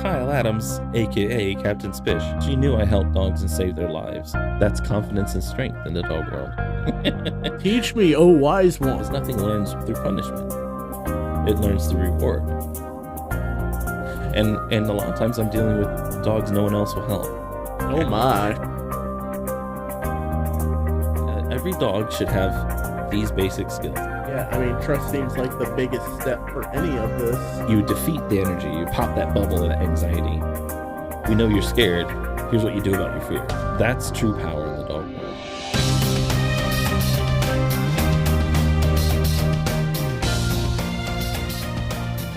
Kyle Adams, aka Captain Spish. She knew I helped dogs and saved their lives. That's confidence and strength in the dog world. Teach me, oh wise one. Because nothing learns through punishment. It learns through reward. And a lot of times I'm dealing with dogs no one else will help. Oh my. Every dog should have these basic skills. Yeah, I mean, trust seems like the biggest step for any of this. You defeat the energy. You pop that bubble of anxiety. We know you're scared. Here's what you do about your fear. That's true power in the dog world.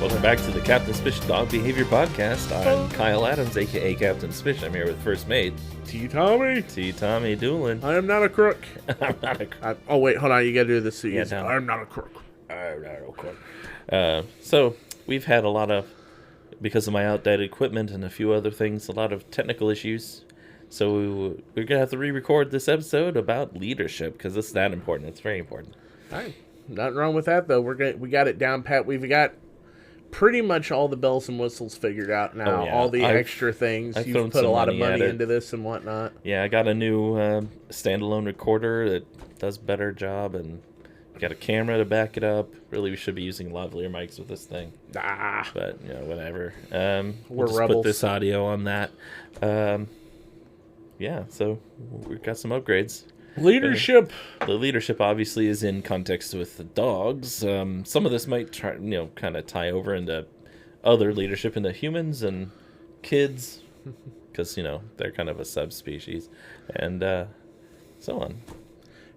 Welcome back to the Captain Spish Dog Behavior Podcast. I'm Kyle Adams, aka Captain Spish. I'm here with First Mate T.Tommy. T.Tommy Doolin. I am not a crook. I'm not a crook. Oh wait, hold on. You gotta do this. So Yeah, no. I'm not a crook. I'm not a crook. So we've had a lot of, because of my outdated equipment and a few other things, a lot of technical issues. So we're gonna have to re-record this episode about leadership because it's that important. It's very important. All right, nothing wrong with that though. We got it down pat. We've got pretty much all the bells and whistles figured out now. Oh, yeah. All the extra things. I've You've thrown put a some lot of money money at it. into this and whatnot. Yeah, I got a new standalone recorder that does better job and got a camera to back it up. Really, we should be using lavalier mics with this thing. Ah, But, you know, whatever. We're We'll just rebels. put this audio on that. Yeah, so we've got some upgrades. leadership. The leadership obviously is in context with the dogs. Some of this might try, kind of tie over into other leadership into humans and kids, because they're kind of a subspecies, and so on.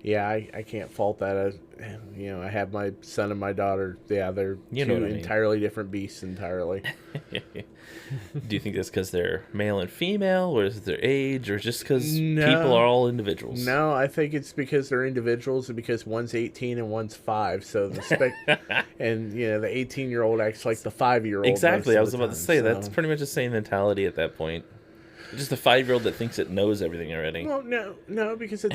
Yeah, I can't fault that. I have my son and my daughter. Yeah, they're You know two what I mean. entirely different beasts entirely. Do you think that's because they're male and female, or is it their age, or just because No. people are all individuals? No, I think it's because they're individuals and because one's 18 and one's 5. So the and the 18-year-old acts like the 5-year-old. Exactly. most I of was the about to time, say so. that's pretty much the same mentality at that point. Just a 5-year-old that thinks it knows everything already. Well, no, because the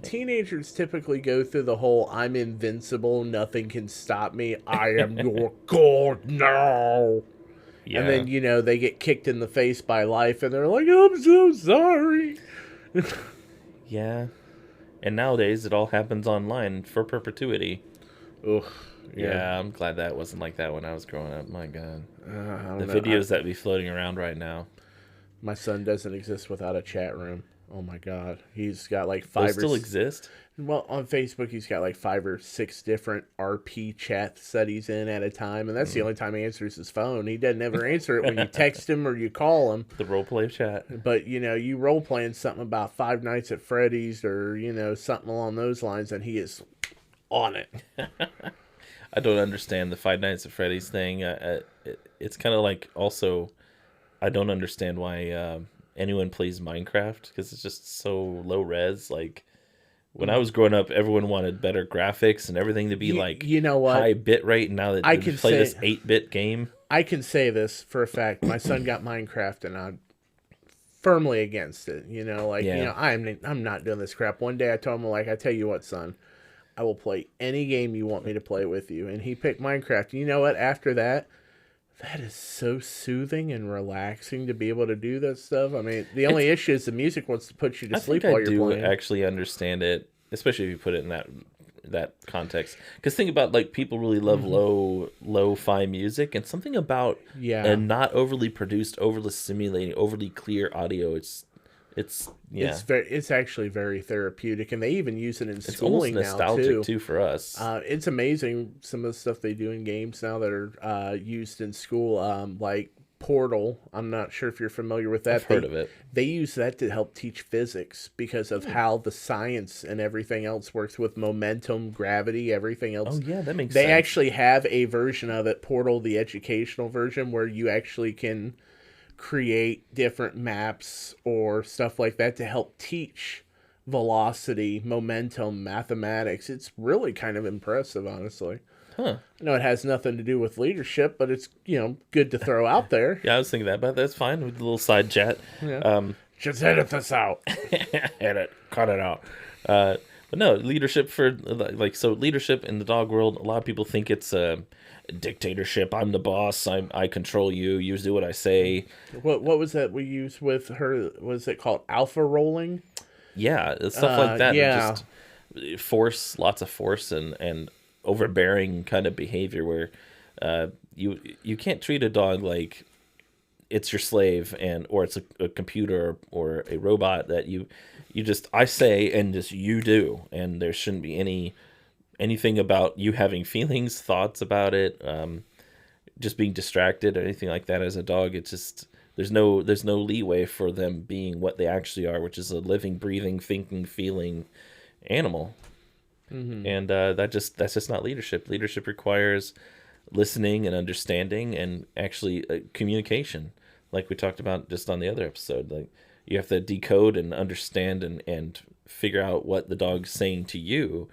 teenagers typically go through the whole "I'm invincible, nothing can stop me, I am your god now," Yeah. and then they get kicked in the face by life, and they're like, "I'm so sorry." Yeah. And nowadays it all happens online for perpetuity. Ugh. Yeah, I'm glad that wasn't like that when I was growing up. My God. I don't The know. videos that be floating around right now. My son doesn't exist without a chat room. Oh my god, he's got like Those 5 still exist? Well, on Facebook, he's got like 5 or 6 different RP chats that he's in at a time, and that's the only time he answers his phone. He doesn't ever answer it when you text him or you call him. The roleplay chat. But, you role playing something about Five Nights at Freddy's or, something along those lines, and he is on it. I don't understand the Five Nights at Freddy's thing. It's kind of like also, I don't understand why anyone plays Minecraft because it's just so low res. Like when I was growing up, everyone wanted better graphics and everything to be like you know what? high bit rate. And now that I they can play say- this 8-bit game. I can say this for a fact. My son got Minecraft, and I'm firmly against it. I'm not doing this crap. One day I told him, I tell you what, son, I will play any game you want me to play with you. And he picked Minecraft. You know what? After that is so soothing and relaxing to be able to do that stuff. I mean, the only issue is the music wants to put you to I sleep think while I you're do playing. actually understand it, especially if you put it in that context. Because think about people really love lo-fi music, and something about a not overly produced, overly stimulating, overly clear audio. It's It's actually very therapeutic, and they even use it in it's almost schooling now nostalgic too. for us. It's amazing some of the stuff they do in games now that are used in school, like Portal. I'm not sure if you're familiar with that. I've heard of it. They use that to help teach physics because of how the science and everything else works with momentum, gravity, everything else. Oh yeah, that makes They sense. actually have a version of it, Portal, the educational version, where you actually can create different maps or stuff like that to help teach velocity, momentum, mathematics. It's really kind of impressive, honestly. Huh. I know it has nothing to do with leadership, but it's, good to throw out there. Yeah, I was thinking that, but that's fine with the little side chat. Yeah. Just edit this out. Cut it out. But no, leadership leadership in the dog world. A lot of people think it's dictatorship. I'm the boss. I control you. You do what I say. What was that we used with her? Was it called alpha rolling? Yeah, stuff like that, or Yeah. just force, lots of force and overbearing kind of behavior where you can't treat a dog like it's your slave and or it's a computer or a robot that you just I say and just you do, and there shouldn't be anything about you having feelings, thoughts about it, just being distracted or anything like that. As a dog, it's just there's no leeway for them being what they actually are, which is a living, breathing, thinking, feeling animal. Mm-hmm. And that's just not leadership. Leadership requires listening and understanding and actually communication, like we talked about just on the other episode. Like you have to decode and understand and figure out what the dog's saying to you,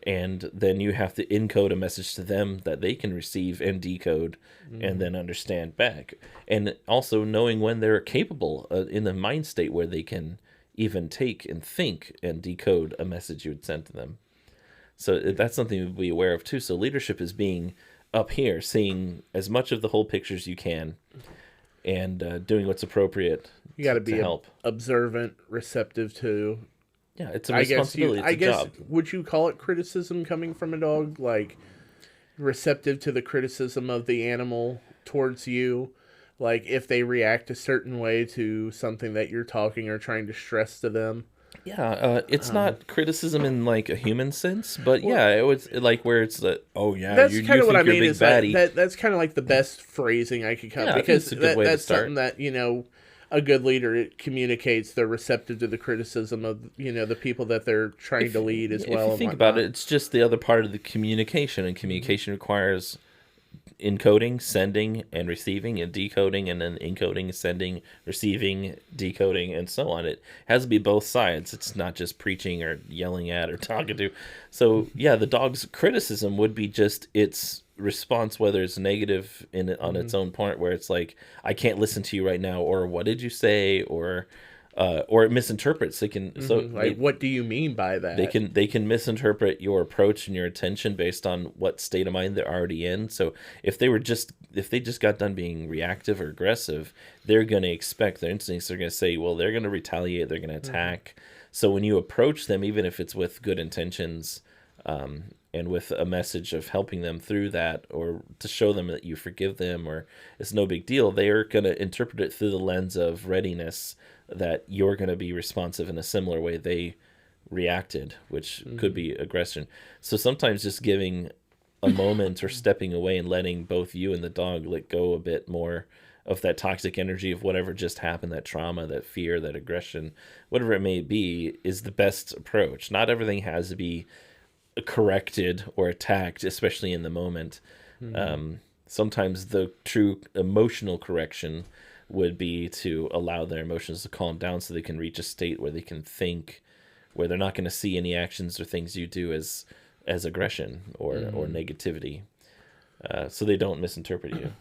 and then you have to encode a message to them that they can receive and decode and Mm-hmm. then understand back, and also knowing when they're capable in the mind state where they can even take and think and decode a message you would send to them. So that's something to be aware of too. So leadership is being up here, seeing as much of the whole picture as you can, and doing what's appropriate You got to to be help. observant, receptive to. Yeah, it's a I guess you. responsibility. It's I a guess job. would you call it criticism coming from a dog? Like receptive to the criticism of the animal towards you. Like if they react a certain way to something that you're talking or trying to stress to them. Yeah, it's Um, not criticism in like a human sense, but well, yeah, it was like where it's the oh yeah, that's kind you of what I think you're a mean. big Is like baddie. that's kind of like the best phrasing I could come Yeah, I think because it's a good way to that's something start. that a good leader it communicates they're receptive to the criticism of the people that they're trying to lead as If you well and think about it, whatnot. it's just the other part of the communication, and Hmm. communication requires encoding, sending, and receiving, and decoding, and then encoding, sending, receiving, decoding, and so on. It has to be both sides. It's not just preaching or yelling at or talking to. So yeah, the dog's criticism would be just its response, whether it's negative in on Hmm. its own part, where it's like, I can't listen to you right now, or what did you say, or it misinterprets. They can so Hmm. Like, what do you mean by they that? can misinterpret your approach and your attention based on what state of mind they're already in. So if they just got done being reactive or aggressive, they're going to expect their instincts are going to say, well, they're going to retaliate, they're going to Hmm. attack. So when you approach them, even if it's with good intentions, and with a message of helping them through that, or to show them that you forgive them, or it's no big deal, they are going to interpret it through the lens of readiness, that you're going to be responsive in a similar way they reacted, which could Hmm. be aggression. So sometimes just giving a moment or stepping away and letting both you and the dog let go a bit more of that toxic energy of whatever just happened, that trauma, that fear, that aggression, whatever it may be, is the best approach. Not everything has to be corrected or attacked, especially in the moment. Hmm. Sometimes the true emotional correction would be to allow their emotions to calm down so they can reach a state where they can think, where they're not going to see any actions or things you do as aggression or Hmm. negativity, so they don't misinterpret you.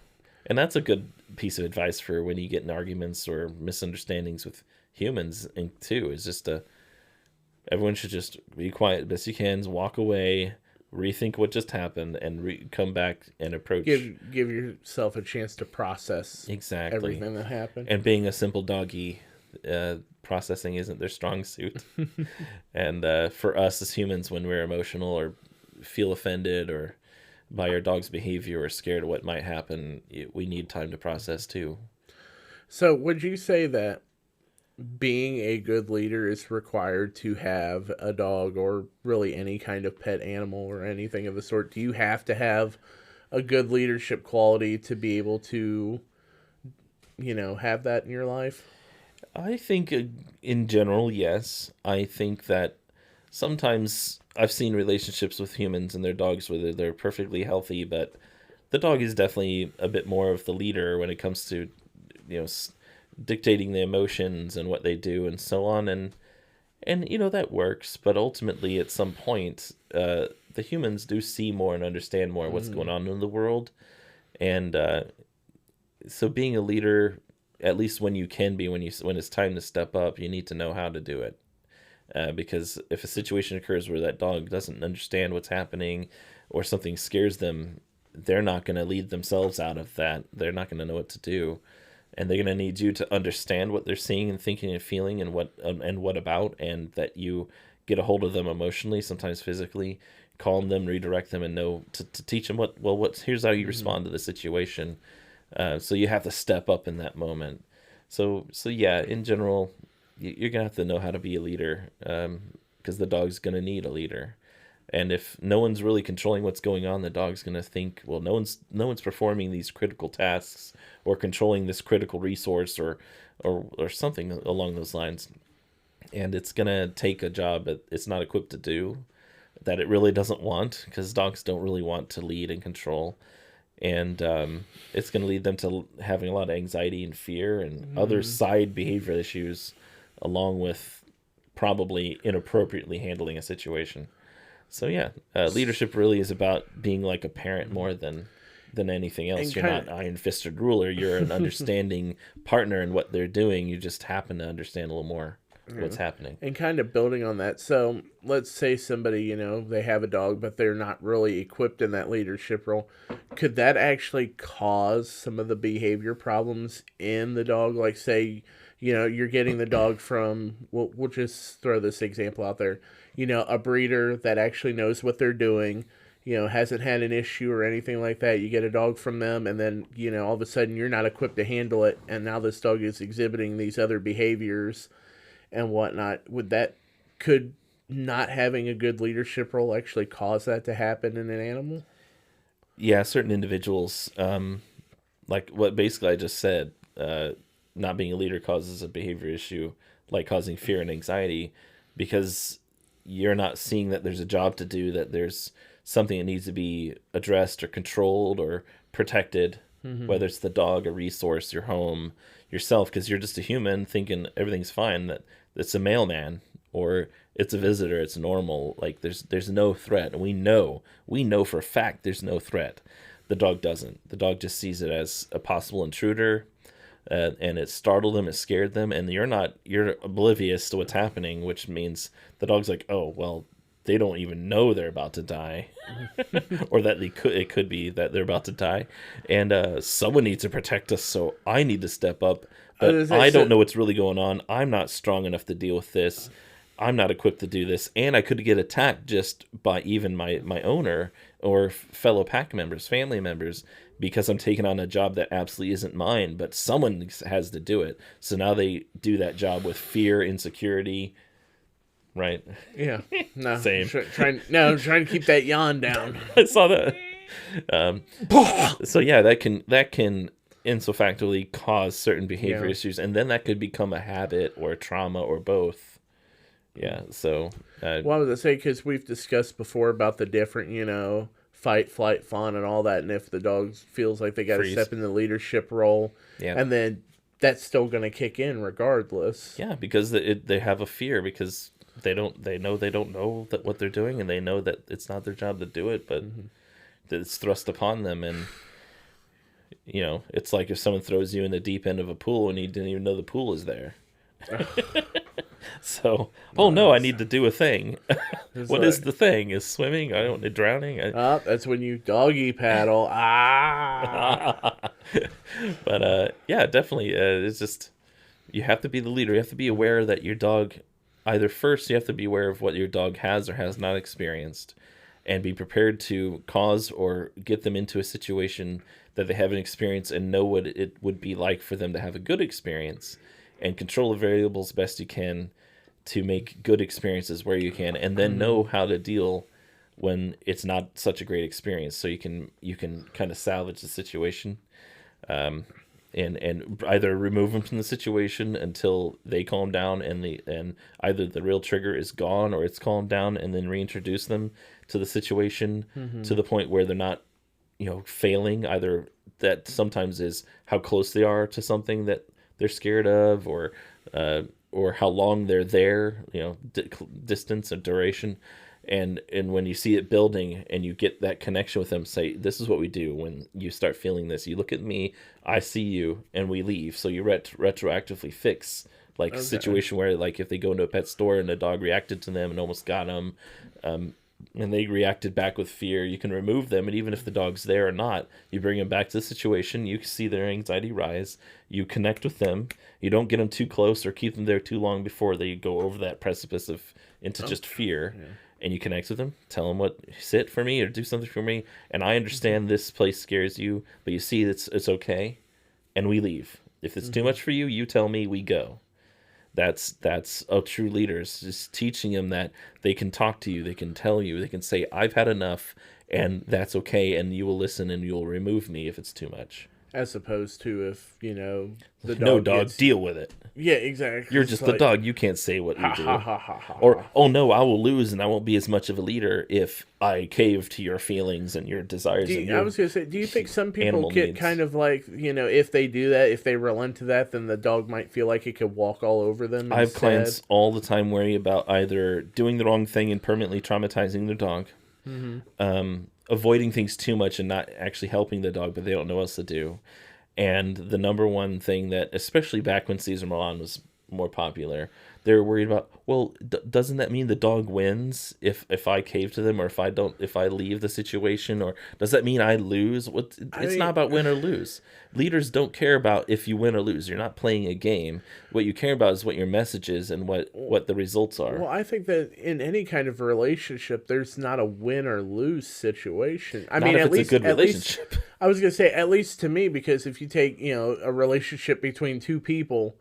And that's a good piece of advice for when you get in arguments or misunderstandings with humans, and too, is just to everyone should just be quiet best you can, walk away, rethink what just happened, and come back and approach. Give yourself a chance to process Exactly. everything that happened. And being a simple doggy, processing isn't their strong suit. And for us as humans, when we're emotional or feel offended or by our dog's behavior or scared of what might happen, we need time to process too. So, would you say that being a good leader is required to have a dog or really any kind of pet animal or anything of the sort? Do you have to have a good leadership quality to be able to, have that in your life? I think in general, yes. I think that sometimes I've seen relationships with humans and their dogs where they're perfectly healthy, but the dog is definitely a bit more of the leader when it comes to, you know, dictating the emotions and what they do and so on. And that works, but ultimately at some point, the humans do see more and understand more what's Mm-hmm. going on in the world, and so being a leader, at least when you can be, when it's time to step up, you need to know how to do it. Because if a situation occurs where that dog doesn't understand what's happening, or something scares them, they're not going to lead themselves out of that. They're not going to know what to do, and they're going to need you to understand what they're seeing and thinking and feeling, and what about, and that you get a hold of them emotionally, sometimes physically, calm them, redirect them, and know to teach them here's how you respond to the situation. So you have to step up in that moment. So yeah, in general, you're gonna have to know how to be a leader, because the dog's gonna need a leader. And if no one's really controlling what's going on, the dog's gonna think, well, no one's performing these critical tasks or controlling this critical resource, or something along those lines. And it's gonna take a job that it's not equipped to do, that it really doesn't want, because dogs don't really want to lead and control. And it's going to lead them to having a lot of anxiety and fear and other side behavioral issues, along with probably inappropriately handling a situation. So yeah, leadership really is about being like a parent more than anything else. And You're not iron-fisted ruler. You're an understanding partner in what they're doing. You just happen to understand a little more what's happening. And kind of building on that, so let's say somebody, they have a dog, but they're not really equipped in that leadership role. Could that actually cause some of the behavior problems in the dog? Like, say, you're getting the dog from, we'll just throw this example out there, a breeder that actually knows what they're doing, hasn't had an issue or anything like that. You get a dog from them, and then, all of a sudden you're not equipped to handle it, and now this dog is exhibiting these other behaviors and whatnot. Could not having a good leadership role actually cause that to happen in an animal? Yeah, certain individuals, like what basically I just said, not being a leader causes a behavior issue, like causing fear and anxiety, because you're not seeing that there's a job to do, that there's something that needs to be addressed or controlled or protected, whether it's the dog, a resource, your home, yourself, because you're just a human thinking everything's fine, that it's a mailman or it's a visitor, it's normal. Like there's no threat. And we know for a fact there's no threat. The dog doesn't. The dog just sees it as a possible intruder, and it startled them, it scared them, and you're oblivious to what's happening, which means the dog's like, oh well, they don't even know they're about to die, or that it could be that they're about to die, and someone needs to protect us, so I need to step up, but I don't know what's really going on. I'm not strong enough to deal with this. I'm not equipped to do this, and I could get attacked just by even my owner or fellow pack members, family members, because I'm taking on a job that absolutely isn't mine, but someone has to do it. So now they do that job with fear, insecurity, right? Yeah. No. Same. Trying to keep that yawn down. I saw that. So yeah, that can insofactorily cause certain behavior issues, and then that could become a habit or a trauma or both. Yeah. So. Well, I was gonna say, because we've discussed before about the different, fight, flight, fawn, and all that, and if the dog feels like they got to step in the leadership role, and then that's still going to kick in regardless. Yeah, because they have a fear, because they know that what they're doing, and they know that it's not their job to do it, but it's thrust upon them. And it's like if someone throws you in the deep end of a pool and you didn't even know the pool is there. So, no, I need to do a thing. What is the thing? Is swimming? I don't drowning. That's when you doggy paddle. But yeah, definitely, it's just you have to be the leader. You have to be aware that your dog. Either first, you have to be aware of what your dog has or has not experienced, and be prepared to cause or get them into a situation that they haven't experienced, and know what it would be like for them to have a good experience, and control the variables best you can to make good experiences where you can, and then know how to deal when it's not such a great experience, so you can kind of salvage the situation, and either remove them from the situation until they calm down, and either the real trigger is gone or it's calmed down, and then reintroduce them to the situation to the point where they're not failing. Either that sometimes is how close they are to something that they're scared of, or how long they're there, distance and duration. And when you see it building and you get that connection with them, say, this is what we do when you start feeling this. You look at me, I see you, and we leave. So you retroactively fix, like, a situation where, like, if they go into a pet store and the dog reacted to them and almost got them, and they reacted back with fear, you can remove them. And even if the dog's there or not, you bring them back to the situation. You see their anxiety rise. You connect with them. You don't get them too close or keep them there too long before they go over that precipice of into just fear. Yeah. And you connect with them. Tell them sit for me or do something for me. And I understand this place scares you, but you see it's okay. And we leave. If it's too much for you, you tell me, we go. That's a true leader. It's just teaching them that they can talk to you, they can tell you, they can say, I've had enough, and that's okay, and you will listen and you'll remove me if it's too much. As opposed to if, the dog no dog, deal with it. Yeah, exactly. You're just the dog. You can't say what you do. Or, oh no, I will lose and I won't be as much of a leader if I cave to your feelings and your desires. I was going to say, do you think some people get kind of like, if they do that, if they relent to that, then the dog might feel like it could walk all over them? I have clients all the time worry about either doing the wrong thing and permanently traumatizing their dog, avoiding things too much and not actually helping the dog, but they don't know what else to do. And the number one thing that, especially back when Cesar Millan was more popular, they're worried about, well, doesn't that mean the dog wins if I cave to them, or if I leave the situation, or does that mean I lose? It's not about win or lose. Leaders don't care about if you win or lose. You're not playing a game. What you care about is what your message is and what the results are. Well, I think that in any kind of relationship, there's not a win or lose situation. I mean, at least a good relationship. I was going to say, at least to me, because if you take, a relationship between two people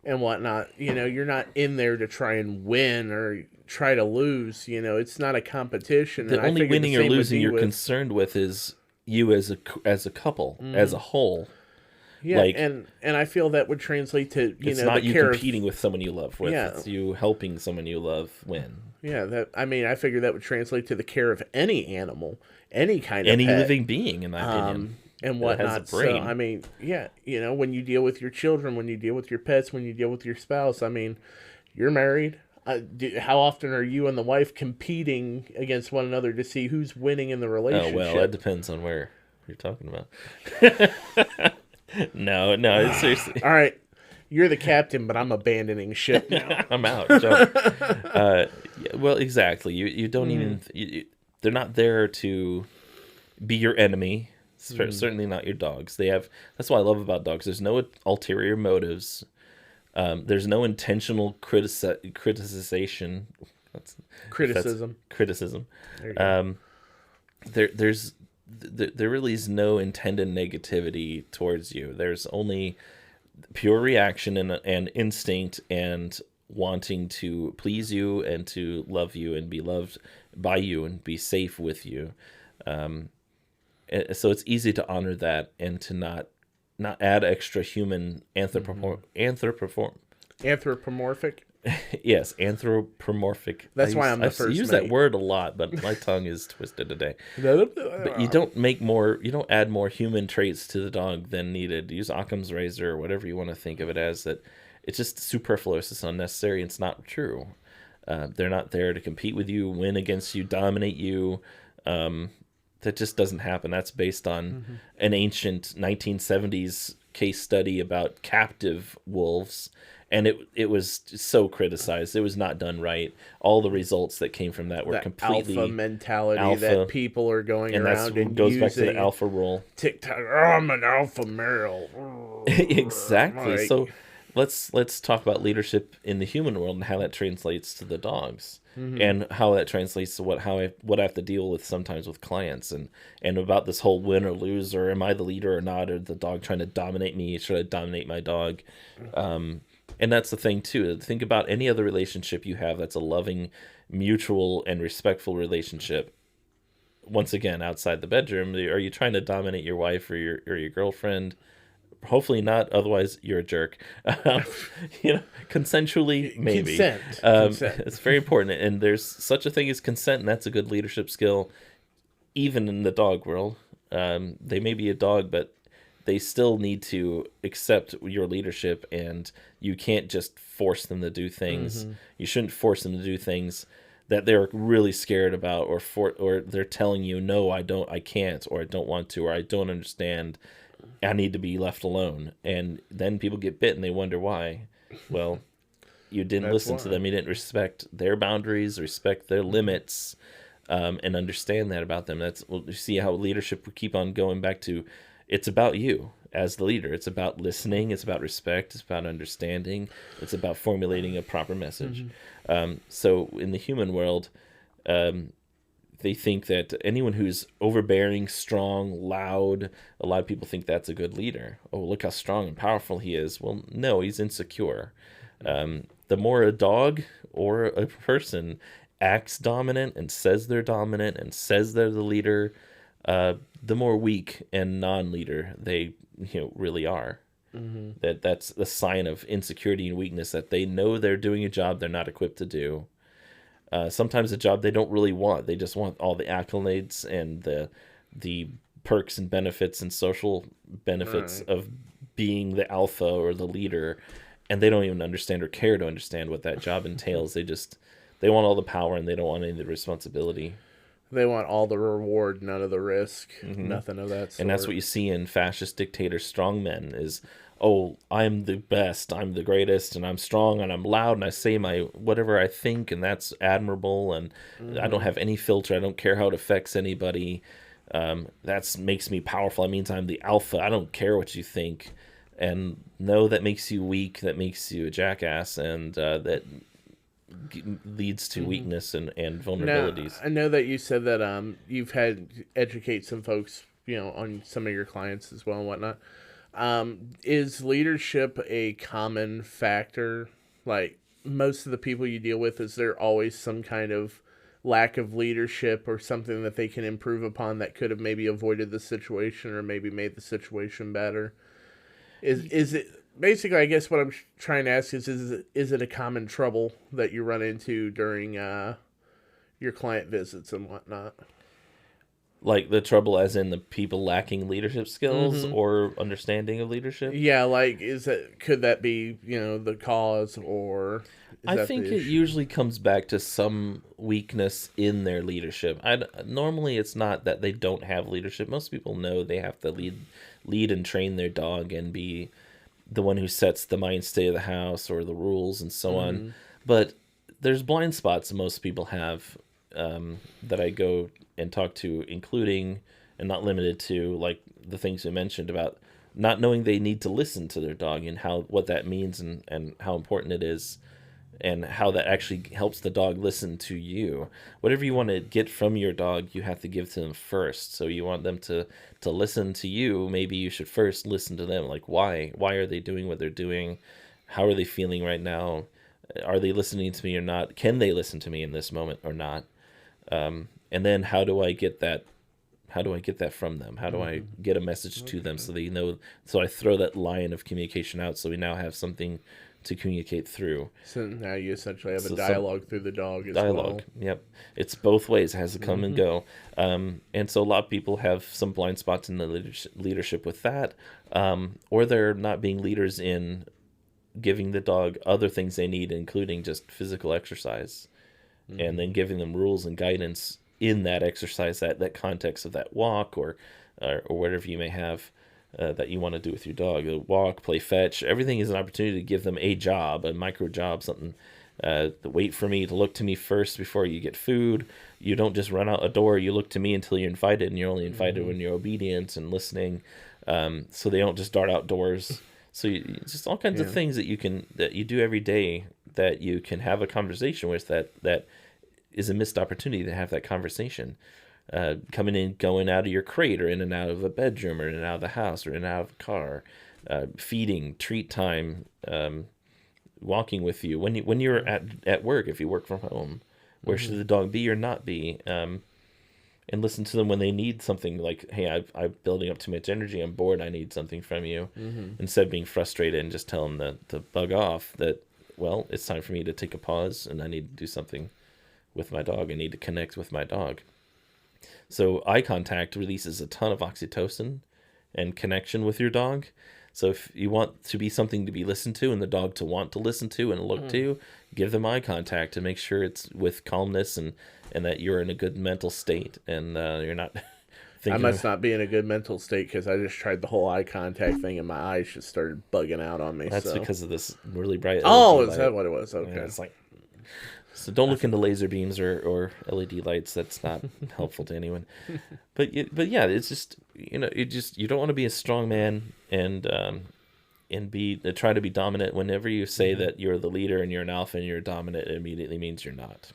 and whatnot, you're not in there to try and win or try to lose. It's not a competition. The only winning or losing you're concerned with is you as a couple, as a whole. Yeah, and I feel that would translate to it's not you competing with someone you love with. Yeah. It's you helping someone you love win. Yeah, I figure that would translate to the care of any animal, any kind of any pet, living being, in my opinion, and whatnot. So when you deal with your children, when you deal with your pets, when you deal with your spouse, you're married. How often are you and the wife competing against one another to see who's winning in the relationship? Oh, well, that depends on where you're talking about. No, seriously. All right, you're the captain, but I'm abandoning ship now. I'm out. Well, exactly. You don't even. They're not there to be your enemy. Certainly not your dogs. That's what I love about dogs. There's no ulterior motives. There's no intentional criticization. Criticism. Criticism. There really is no intended negativity towards you. There's only pure reaction and instinct and wanting to please you and to love you and be loved by you and be safe with you. So it's easy to honor that and to not add extra human anthropomorphic. Yes, anthropomorphic. That's why I'm the first. I use that word a lot, but my tongue is twisted today. But you don't add more human traits to the dog than needed. Use Occam's razor or whatever you want to think of it as. That it's just superfluous. It's unnecessary. It's not true. They're not there to compete with you, win against you, dominate you. That just doesn't happen. That's based on an ancient 1970s case study about captive wolves. And it was so criticized. It was not done right. All the results that came from that were completely alpha mentality that people are going around and goes back to the alpha role. TikTok, I'm an alpha male. Exactly. So let's talk about leadership in the human world and how that translates to the dogs, and how that translates to what I have to deal with sometimes with clients, and about this whole win or lose, or am I the leader or not, or the dog trying to dominate me? Should I dominate my dog? And that's the thing, too. Think about any other relationship you have that's a loving, mutual, and respectful relationship. Once again, outside the bedroom, are you trying to dominate your wife or your girlfriend? Hopefully not, otherwise you're a jerk. Consensually, maybe. Consent. It's very important. And there's such a thing as consent, and that's a good leadership skill, even in the dog world. They may be a dog, but they still need to accept your leadership, and you can't just force them to do things. You shouldn't force them to do things that they're really scared about, or they're telling you, no, I can't, or I don't want to, or I don't understand. I need to be left alone. And then people get bit and they wonder why. Well, you didn't listen to them. You didn't respect their boundaries, respect their limits. and understand that about them. You see how leadership, we keep on going back to, it's about you as the leader. It's about listening. It's about respect. It's about understanding. It's about formulating a proper message. So in the human world, they think that anyone who's overbearing, strong, loud, a lot of people think that's a good leader. Oh, look how strong and powerful he is. Well, no, he's insecure. The more a dog or a person acts dominant and says they're dominant and says they're the leader, the more weak and non-leader they really are. That's the sign of insecurity and weakness, that they know they're doing a job they're not equipped to do. Sometimes a job they don't really want. They just want all the accolades and the perks and benefits and social benefits of being the alpha or the leader, and they don't even understand or care to understand what that job entails. They want all the power and they don't want any of the responsibility. They want all the reward, none of the risk, nothing of that sort. And that's what you see in fascist dictator strongmen is, oh, I'm the best, I'm the greatest, and I'm strong, and I'm loud, and I say whatever I think, and that's admirable, and I don't have any filter. I don't care how it affects anybody. That makes me powerful. It means I'm the alpha. I don't care what you think. And no, that makes you weak. That makes you a jackass, and that leads to weakness and vulnerabilities. Now, I know that you said that you've had to educate some folks, on some of your clients as well and whatnot. Is leadership a common factor? Like, most of the people you deal with, is there always some kind of lack of leadership or something that they can improve upon that could have maybe avoided the situation or maybe made the situation better? Is it basically, I guess what I'm trying to ask is it a common trouble that you run into during your client visits and whatnot? Like the trouble as in the people lacking leadership skills or understanding of leadership? Yeah, like could that be, the cause, or I think it usually comes back to some weakness in their leadership. Normally it's not that they don't have leadership. Most people know they have to lead and train their dog and be the one who sets the mind state of the house or the rules and so on. But there's blind spots most people have that I go and talk to, including and not limited to, like the things we mentioned about not knowing they need to listen to their dog and what that means and how important it is, and how that actually helps the dog listen to you. Whatever you want to get from your dog, you have to give to them first. So you want them to listen to you. Maybe you should first listen to them. Like, why are they doing what they're doing? How are they feeling right now? Are they listening to me or not? Can they listen to me in this moment or not? And then how do I get that from them? How do I get a message to them so they know? So I throw that line of communication out, so we now have something to communicate through. So now you essentially have a dialogue through the dog as dialogue. well. Yep. It's both ways. It has to come and go. And so a lot of people have some blind spots in the leadership with that, or they're not being leaders in giving the dog other things they need, including just physical exercise, and then giving them rules and guidance in that exercise, that context of that walk or whatever you may have that you want to do with your dog. Walk, play fetch, everything is an opportunity to give them a job, a micro job, something. Wait for me, to look to me first before you get food. You don't just run out a door. You look to me until you're invited, and you're only invited when you're obedient and listening. So they don't just dart outdoors. So just all kinds of things that you do every day that you can have a conversation with that is a missed opportunity to have that conversation. Coming in, going out of your crate, or in and out of a bedroom, or in and out of the house, or in and out of a car, feeding, treat time, walking with you. When you're at work, if you work from home, where should the dog be or not be? And listen to them when they need something, like, hey, I'm building up too much energy, I'm bored, I need something from you. Instead of being frustrated and just tell them to bug off, that, well, it's time for me to take a pause and I need to do something with my dog. I need to connect with my dog. So eye contact releases a ton of oxytocin and connection with your dog. So if you want to be something to be listened to and the dog to want to listen to and look to, give them eye contact to make sure it's with calmness and that you're in a good mental state and you're not thinking. I must not be in a good mental state because I just tried the whole eye contact thing and my eyes just started bugging out on me. That's because of this really bright LED is light. that what it was? Okay. Yeah, it's like, So don't look into laser beams or LED lights. That's not helpful to anyone. But yeah, it's just you don't want to be a strong man and be try to be dominant. Whenever you say that you're the leader and you're an alpha and you're dominant, it immediately means you're not.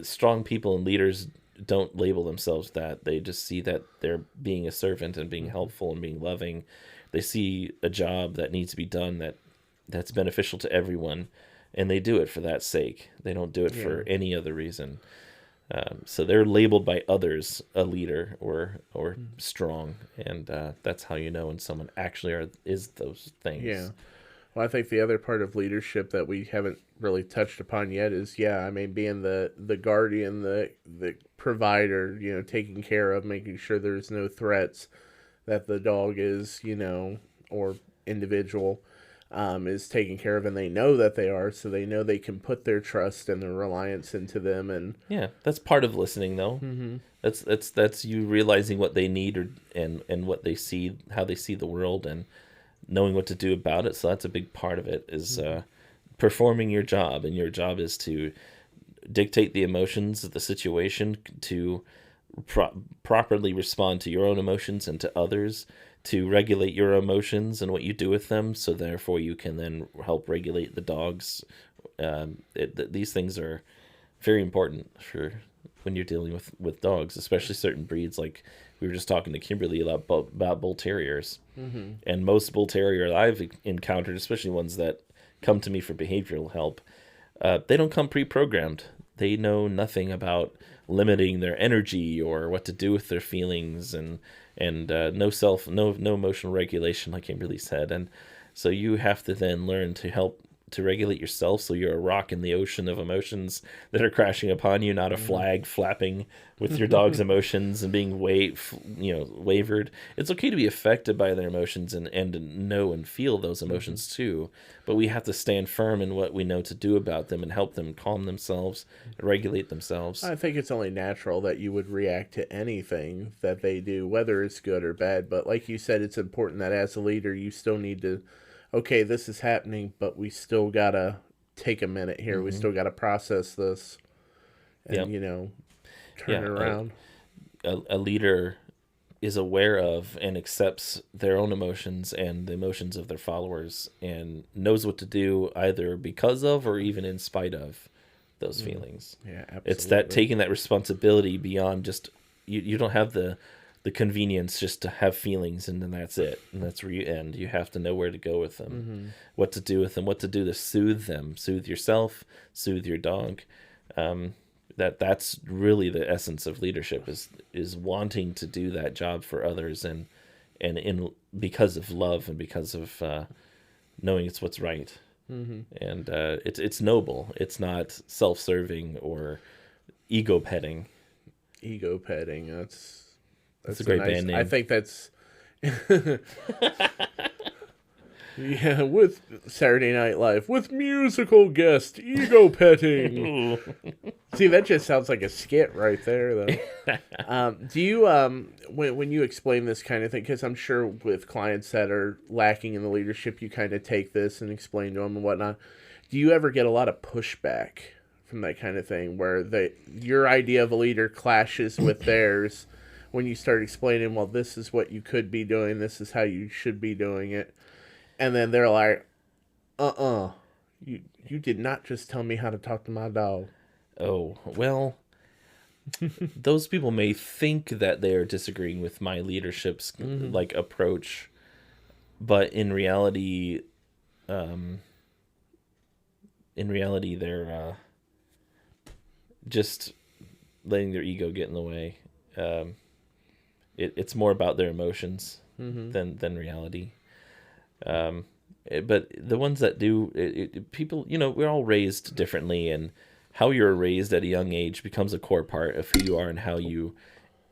Strong people and leaders don't label themselves that. They just see that they're being a servant and being helpful and being loving. They see a job that needs to be done that's beneficial to everyone, and they do it for that sake. They don't do it for any other reason. So they're labeled by others a leader or strong, and that's how you know when someone actually is those things. Yeah. Well, I think the other part of leadership that we haven't really touched upon yet is, being the guardian, the provider, taking care of, making sure there's no threats, that the dog is, or individual is taken care of, and they know that they are, so they know they can put their trust and their reliance into them. And that's part of listening, though. That's you realizing what they need and what they see, how they see the world, and knowing what to do about it. So that's a big part of it, is performing your job, and your job is to dictate the emotions of the situation, to properly respond to your own emotions and to others, to regulate your emotions and what you do with them, so therefore you can then help regulate the dogs. These things are very important for when you're dealing with dogs, especially certain breeds. Like we were just talking to Kimberly about bull terriers, and most bull terrier I've encountered, especially ones that come to me for behavioral help, they don't come pre-programmed. They know nothing about limiting their energy or what to do with their feelings, and no emotional regulation, like Kimberly said. And so you have to then learn to help to regulate yourself, so you're a rock in the ocean of emotions that are crashing upon you, not a flag flapping with your dog's emotions and being wavered. It's okay to be affected by their emotions and know and feel those emotions too, but we have to stand firm in what we know to do about them and help them calm themselves, regulate themselves. I think it's only natural that you would react to anything that they do, whether it's good or bad. But like you said, it's important that as a leader, you still need to, okay, this is happening, but we still gotta take a minute here. We still gotta process this and, turn it around. A leader is aware of and accepts their own emotions and the emotions of their followers, and knows what to do either because of or even in spite of those feelings. Yeah, absolutely. It's that taking that responsibility beyond just, you don't have the convenience just to have feelings and then that's it, and that's where you end. You have to know where to go with them, what to do with them, what to do to soothe them, soothe yourself, soothe your dog. That's really the essence of leadership, is wanting to do that job for others, and because of love and because of knowing it's what's right. And it's noble. It's not self-serving or ego petting. Ego petting. That's a great band name. I think that's yeah, with Saturday Night Live with musical guest ego petting. See, that just sounds like a skit right there, though. Do you when you explain this kind of thing, because I'm sure with clients that are lacking in the leadership, you kind of take this and explain to them and whatnot. Do you ever get a lot of pushback from that kind of thing, where your idea of a leader clashes with theirs? When you start explaining, well, this is what you could be doing, this is how you should be doing it, and then they're like, you did not just tell me how to talk to my dog. Oh, well, those people may think that they are disagreeing with my leadership's like approach, but in reality, they're just letting their ego get in the way. It's more about their emotions than reality. But the ones that do, people, we're all raised differently, and how you're raised at a young age becomes a core part of who you are and how you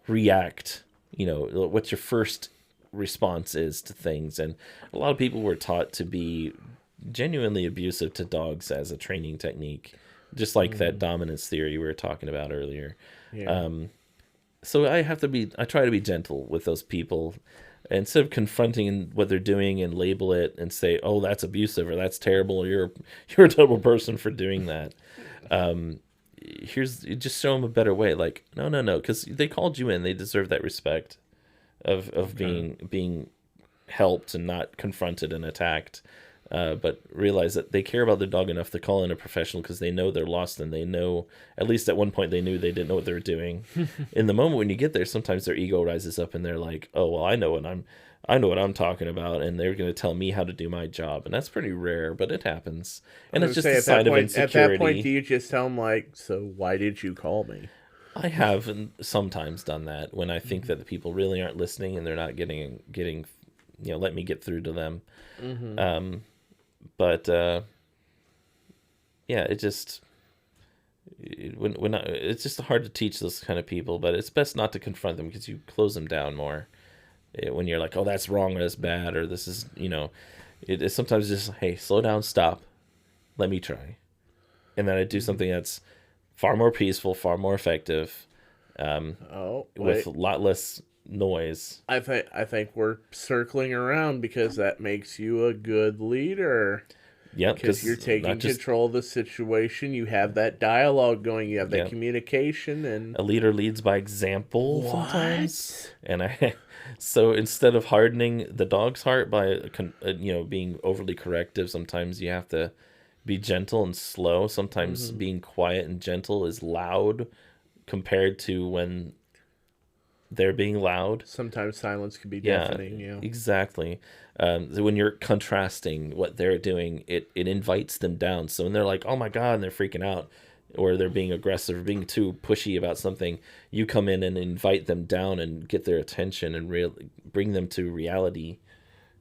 react. What your first response is to things. And a lot of people were taught to be genuinely abusive to dogs as a training technique, just like that dominance theory we were talking about earlier. Yeah. So I try to be gentle with those people. instead of confronting what they're doing and label it and say, "Oh, that's abusive," or "That's terrible," or "You're a terrible person for doing that." Here's just show them a better way. Like, no, no, no, because they called you in, they deserve that respect of being helped and not confronted and attacked. But realize that they care about their dog enough to call in a professional because they know they're lost, and they know, at least at one point they knew they didn't know what they were doing. In the moment when you get there, sometimes their ego rises up and they're like, "Oh, well, I know what I'm talking about," and they're going to tell me how to do my job, and that's pretty rare, but it happens. And it's just a sign of insecurity. At that point, do you just tell them like, "So why did you call me?" I have sometimes done that when I think that the people really aren't listening and they're not getting let me get through to them. But yeah, it's just hard to teach those kind of people. But it's best not to confront them because you close them down more when you're like, "Oh, that's wrong, or that's bad, or this is It's sometimes just, hey, slow down, stop, let me try, and then I do something that's far more peaceful, far more effective, with a lot less noise. I think we're circling around because that makes you a good leader. Yeah, because you're taking control of the situation. You have that dialogue going. You have that communication, and a leader leads by example sometimes. And so instead of hardening the dog's heart by being overly corrective, sometimes you have to be gentle and slow. Sometimes being quiet and gentle is loud compared to when they're being loud. Sometimes silence can be deafening. Yeah, exactly. When you're contrasting what they're doing, it invites them down. So when they're like, "Oh my God," and they're freaking out, or they're being aggressive, or being too pushy about something, you come in and invite them down and get their attention and really bring them to reality.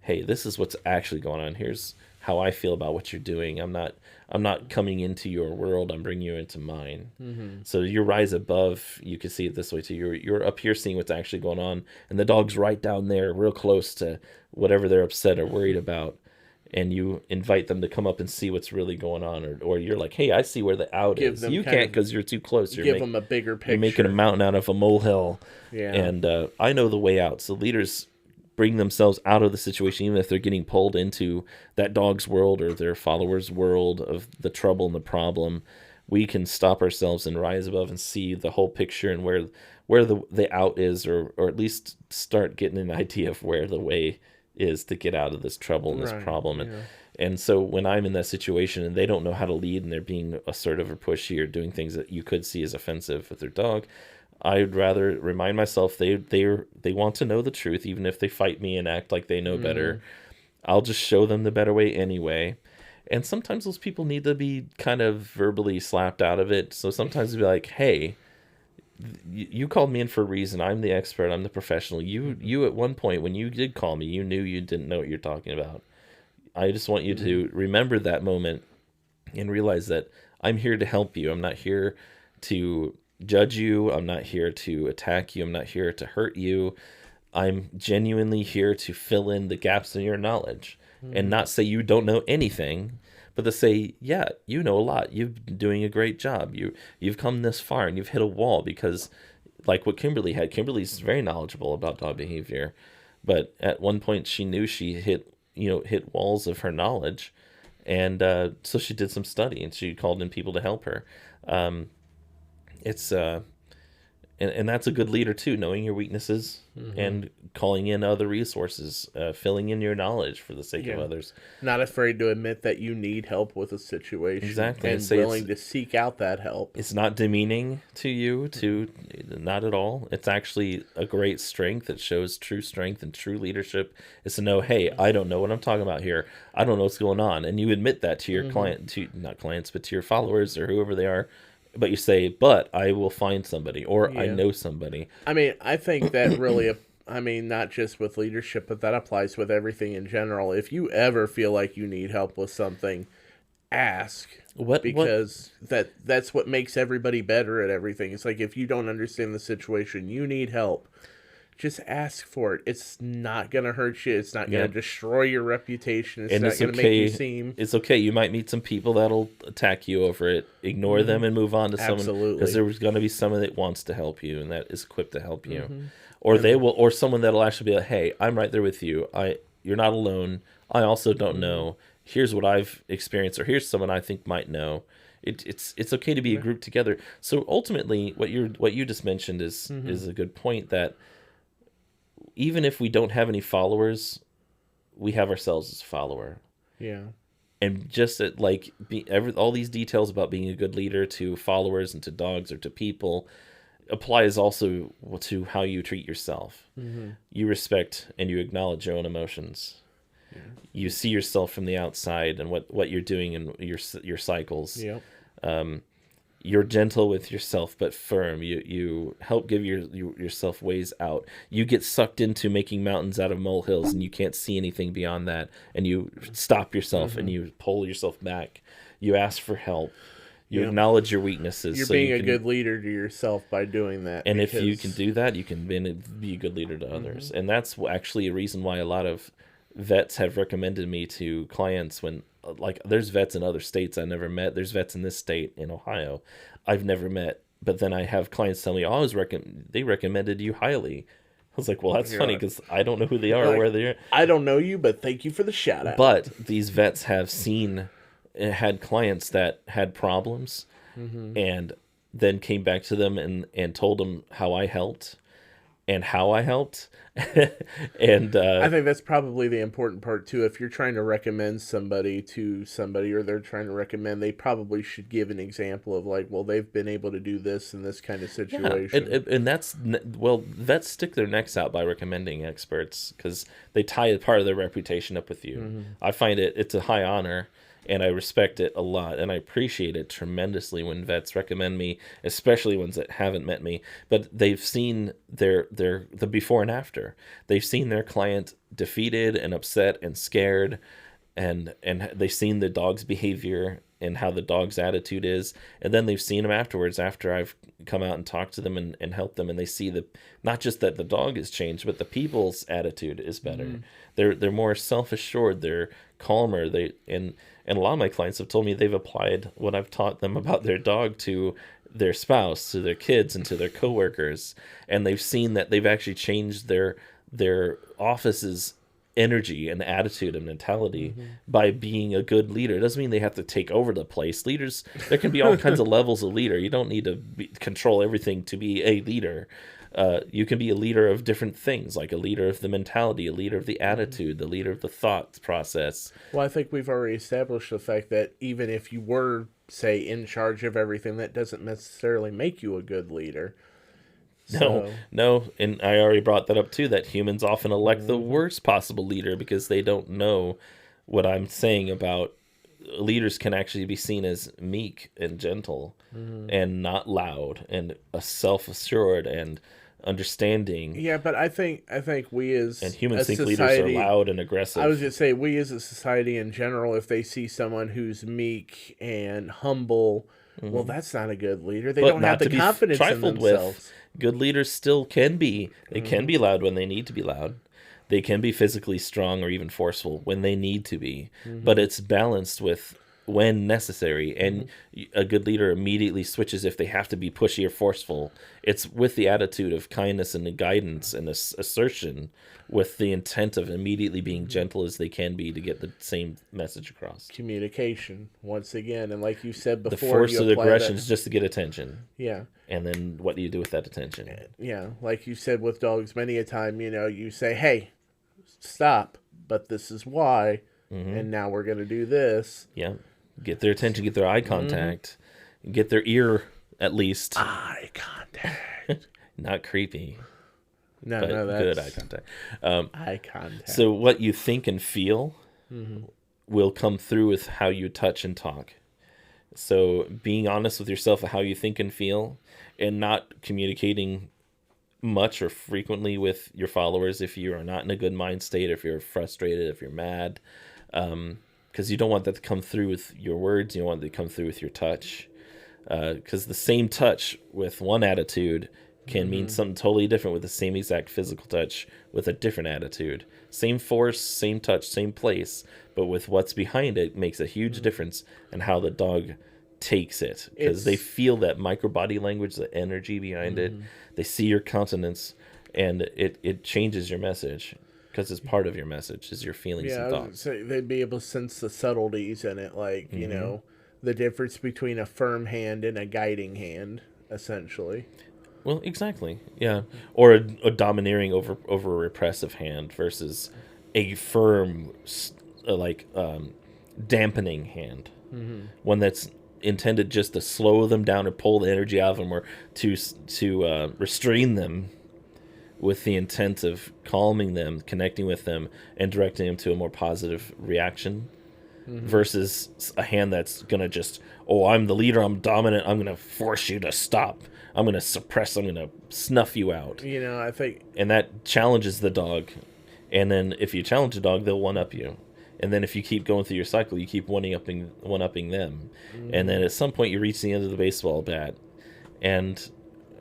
Hey, this is what's actually going on. Here's how I feel about what you're doing. I'm not coming into your world. I'm bringing you into mine. So you rise above. You can see it this way too. You're up here seeing what's actually going on, and the dog's right down there, real close to whatever they're upset or worried about. And you invite them to come up and see what's really going on, or you're like, "Hey, I see where the out is. You can't because you're too close. Give them a bigger picture. You're making a mountain out of a molehill." Yeah. And I know the way out. So leaders bring themselves out of the situation, even if they're getting pulled into that dog's world or their followers' world of the trouble and the problem. We can stop ourselves and rise above and see the whole picture and where the out is, or at least start getting an idea of where the way is to get out of this trouble and this problem. And so when I'm in that situation and they don't know how to lead and they're being assertive or pushy or doing things that you could see as offensive with their dog, I'd rather remind myself they want to know the truth, even if they fight me and act like they know better. I'll just show them the better way anyway. And sometimes those people need to be kind of verbally slapped out of it. So sometimes they'll be like, "Hey, you called me in for a reason. I'm the expert. I'm the professional. You at one point when you did call me, you knew you didn't know what you're talking about. I just want you to remember that moment and realize that I'm here to help you. I'm not here to judge you. I'm not here to attack you. I'm not here to hurt you. I'm genuinely here to fill in the gaps in your knowledge and not say you don't know anything, but to say, yeah, you know a lot. You've been doing a great job. You've come this far and you've hit a wall because, like what Kimberly had, Kimberly's very knowledgeable about dog behavior, but at one point she knew she hit walls of her knowledge, and so she did some study and she called in people to help her. It's and that's a good leader too, knowing your weaknesses and calling in other resources, filling in your knowledge for the sake of others. Not afraid to admit that you need help with a situation. Exactly. And willing to seek out that help. It's not demeaning to you, not at all. It's actually a great strength. It shows true strength and true leadership is to know, hey, I don't know what I'm talking about here. I don't know what's going on. And you admit that to your client, not clients, but to your followers or whoever they are. But you say, but I will find somebody, or I know somebody. I mean, I think that really, not just with leadership, but that applies with everything in general. If you ever feel like you need help with something, ask. Because that's what makes everybody better at everything. It's like if you don't understand the situation, you need help. Just ask for it. It's not going to hurt you. It's not going to destroy your reputation. It's not going to make you seem... It's okay. You might meet some people that'll attack you over it. Ignore them and move on to someone. Because there's going to be someone that wants to help you and that is equipped to help you. or they will, or someone that'll actually be like, hey, I'm right there with you. You're not alone. I also don't know. Here's what I've experienced, or here's someone I think might know. It's okay to be a group together. So ultimately, what you just mentioned is a good point, that even if we don't have any followers, we have ourselves as a follower. Yeah. And just all these details about being a good leader to followers and to dogs or to people applies also to how you treat yourself. You respect and you acknowledge your own emotions. Yeah. You see yourself from the outside and what you're doing in your cycles. Yep. You're gentle with yourself but firm. You help give yourself ways out. You get sucked into making mountains out of molehills and you can't see anything beyond that, and you stop yourself and you pull yourself back. You ask for help. You acknowledge your weaknesses. You're being a good leader to yourself by doing that. And if you can do that, you can be a good leader to others. And that's actually a reason why a lot of vets have recommended me to clients when, like, there's vets in other states I never met. There's vets in this state, in Ohio, I've never met. But then I have clients tell me, they recommended you highly. I was like, well, that's funny because I don't know who they are or where they are. I don't know you, but thank you for the shout out. But these vets have had clients that had problems and then came back to them and told them how I helped. And I think that's probably the important part too. If you're trying to recommend somebody to somebody, or they're trying to recommend, they probably should give an example of like, well, they've been able to do this in this kind of situation. Yeah, and that's, well, vets stick their necks out by recommending experts because they tie a part of their reputation up with you. I find it's a high honor. And I respect it a lot, and I appreciate it tremendously when vets recommend me, especially ones that haven't met me, but they've seen the before and after. They've seen their client defeated and upset and scared, and they've seen the dog's behavior and how the dog's attitude is, and then they've seen them afterwards after I've come out and talked to them and helped them, and they see not just that the dog has changed, but the people's attitude is better. They're more self-assured, they're calmer, and a lot of my clients have told me they've applied what I've taught them about their dog to their spouse, to their kids, and to their coworkers. And they've seen that they've actually changed their office's energy and attitude and mentality by being a good leader. It doesn't mean they have to take over the place. Leaders, there can be all kinds of levels of leader. You don't need to control everything to be a leader. You can be a leader of different things, like a leader of the mentality, a leader of the attitude, the leader of the thought process. Well, I think we've already established the fact that even if you were, say, in charge of everything, that doesn't necessarily make you a good leader. No, and I already brought that up too, that humans often elect the worst possible leader because they don't know what I'm saying about leaders can actually be seen as meek and gentle and not loud and self-assured and understanding. Yeah, but I think we as humans think society, leaders are loud and aggressive. I was going to say, we as a society in general, if they see someone who's meek and humble, well, that's not a good leader. They don't have the confidence in themselves. Good leaders still can be. They can be loud when they need to be loud. They can be physically strong or even forceful when they need to be. But it's balanced with when necessary. And a good leader immediately switches if they have to be pushy or forceful. It's with the attitude of kindness and the guidance and assertion, with the intent of immediately being gentle as they can be to get the same message across. Communication, once again. And like you said before, the force of the aggression is just to get attention. Yeah. And then what do you do with that attention? Yeah, like you said with dogs, many a time, you say, hey, stop, but this is why, and now we're going to do this. Yeah. Get their attention, get their eye contact, get their ear at least. Eye contact. Not creepy. No, but that's good eye contact. Eye contact. So what you think and feel will come through with how you touch and talk. So being honest with yourself of how you think and feel, and not communicating much or frequently with your followers if you are not in a good mind state, if you're frustrated, if you're mad, because you don't want that to come through with your words. You want it to come through with your touch, because the same touch with one attitude can mean something totally different with the same exact physical touch with a different attitude. Same force, same touch, same place, but with what's behind it makes a huge difference in how the dog takes it, because they feel that micro body language, the energy behind it. They see your countenance, and it changes your message because it's part of your message is your feelings Yeah, and I was gonna thoughts. say they'd be able to sense the subtleties in it, like, Hmm. the difference between a firm hand and a guiding hand, essentially. Well, exactly. Yeah, or a domineering over a repressive hand versus a firm, like dampening hand, Mm-hmm. one that's intended just to slow them down or pull the energy out of them, or to restrain them with the intent of calming them, connecting with them, and directing them to a more positive reaction. Mm-hmm. Versus a hand that's gonna just, oh, I'm the leader, I'm dominant, I'm gonna force you to stop, I'm gonna suppress, I'm gonna snuff you out, I think. and that challenges the dog. And then if you challenge the dog, they'll one up you. And then if you keep going through your cycle, you keep one upping them, and Mm-hmm. then at some point you reach the end of the baseball bat. And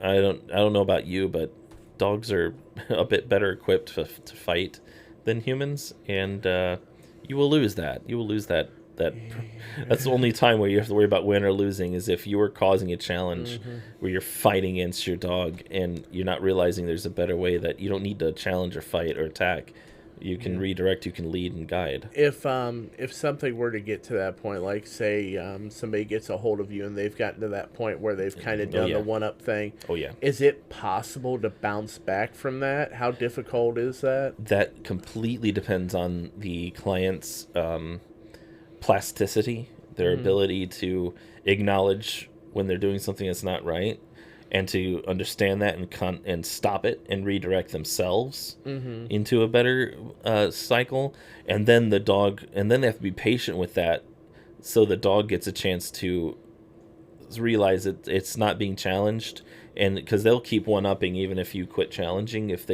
I don't know about you, but dogs are a bit better equipped to fight than humans, and you will lose that. You will lose that. That that's the only time where you have to worry about winning or losing is if you are causing a challenge Mm-hmm. where you're fighting against your dog and you're not realizing there's a better way, that you don't need to challenge or fight or attack. You can Yeah. redirect, you can lead and guide. If something were to get to that point, like say somebody gets a hold of you and they've gotten to that point where they've kind of Oh done the yeah. one up thing, Oh yeah. is it possible to bounce back from that? How difficult is that? That completely depends on the client's plasticity, their Mm-hmm. ability to acknowledge when they're doing something that's not right, and to understand that and stop it and redirect themselves Mm-hmm. into a better cycle. And then they have to be patient with that, so the dog gets a chance to realize that it's not being challenged, and because they'll keep one upping even if you quit challenging, if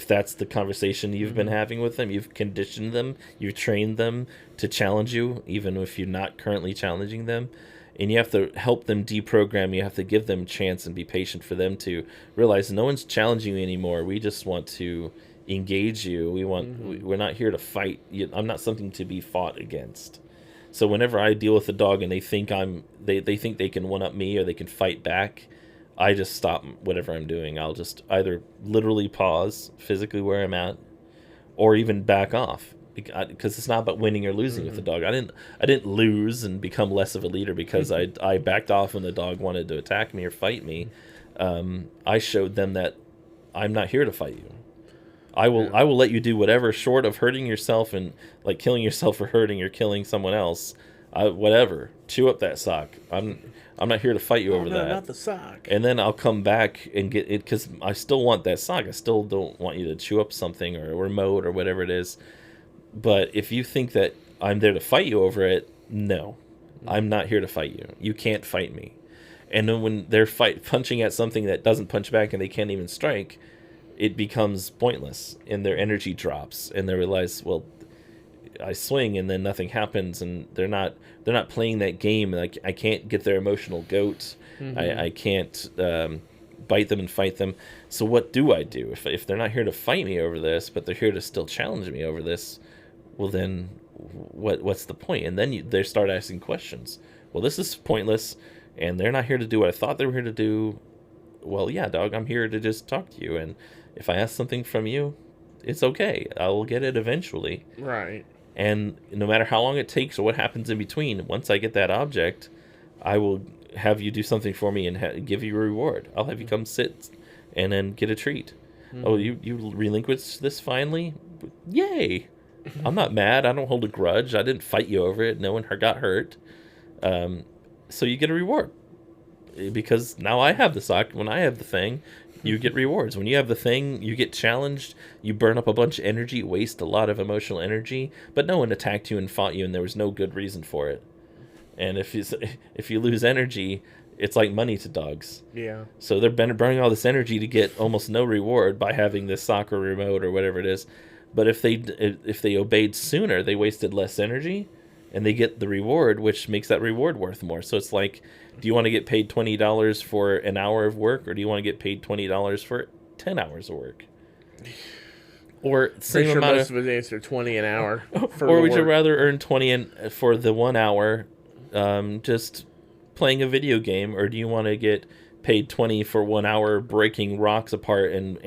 that's the conversation you've been Mm-hmm. having with them, you've conditioned them, you've trained them to challenge you even if you're not currently challenging them. And you have to help them deprogram, you have to give them a chance and be patient for them to realize no one's challenging you anymore, we just want to engage you, Mm-hmm. we're not here to fight you. I'm not something to be fought against. So whenever I deal with a dog and they think they can one up me or they can fight back, I just stop whatever I'm doing. I'll just either literally pause physically where I'm at, or even back off, because it's not about winning or losing with the Mm-hmm. dog. I didn't lose and become less of a leader because I backed off when the dog wanted to attack me or fight me. I showed them that I'm not here to fight you. I will Yeah. I will let you do whatever short of hurting yourself and like killing yourself or hurting or killing someone else. Whatever. Chew up that sock. I'm not here to fight you Oh over no, that. not the sock. And then I'll come back and get it because I still want that sock. I still don't want you to chew up something or a remote or whatever it is. But if you think that I'm there to fight you over it, no, I'm Mm-hmm. not here to fight you. You can't fight me. And then when they're punching at something that doesn't punch back and they can't even strike, it becomes pointless and their energy drops and they realize, well, I swing and then nothing happens, and they're not playing that game. Like I can't get their emotional goat. Mm-hmm. I can't bite them and fight them. So what do I do if they're not here to fight me over this, but they're here to still challenge me over this? Well, then what's the point? And then they start asking questions. Well, this is pointless, and they're not here to do what I thought they were here to do. Well, yeah, dog, I'm here to just talk to you, and if I ask something from you, it's okay. I will get it eventually. Right. And no matter how long it takes or what happens in between, once I get that object, I will have you do something for me and give you a reward. I'll have you come sit and then get a treat. Oh, Mm-hmm. you relinquished this finally? Yay! I'm not mad. I don't hold a grudge. I didn't fight you over it. No one got hurt. Um, so you get a reward because now I have the sock. When I have the thing, you get rewards. When you have the thing, you get challenged. You burn up a bunch of energy, waste a lot of emotional energy, but no one attacked you and fought you, and there was no good reason for it. And if you lose energy, it's like money to dogs. Yeah. So they're burning all this energy to get almost no reward by having this soccer remote or whatever it is. But if they obeyed sooner, they wasted less energy, and they get the reward, which makes that reward worth more. So it's like, do you want to get paid $20 for an hour of work, or do you want to get paid $20 for 10 hours of work, or Pretty same sure amount most of, of us answer 20 an hour for or the would you work. rather earn 20 for the 1 hour, just playing a video game, or do you want to get paid 20 for 1 hour breaking rocks apart and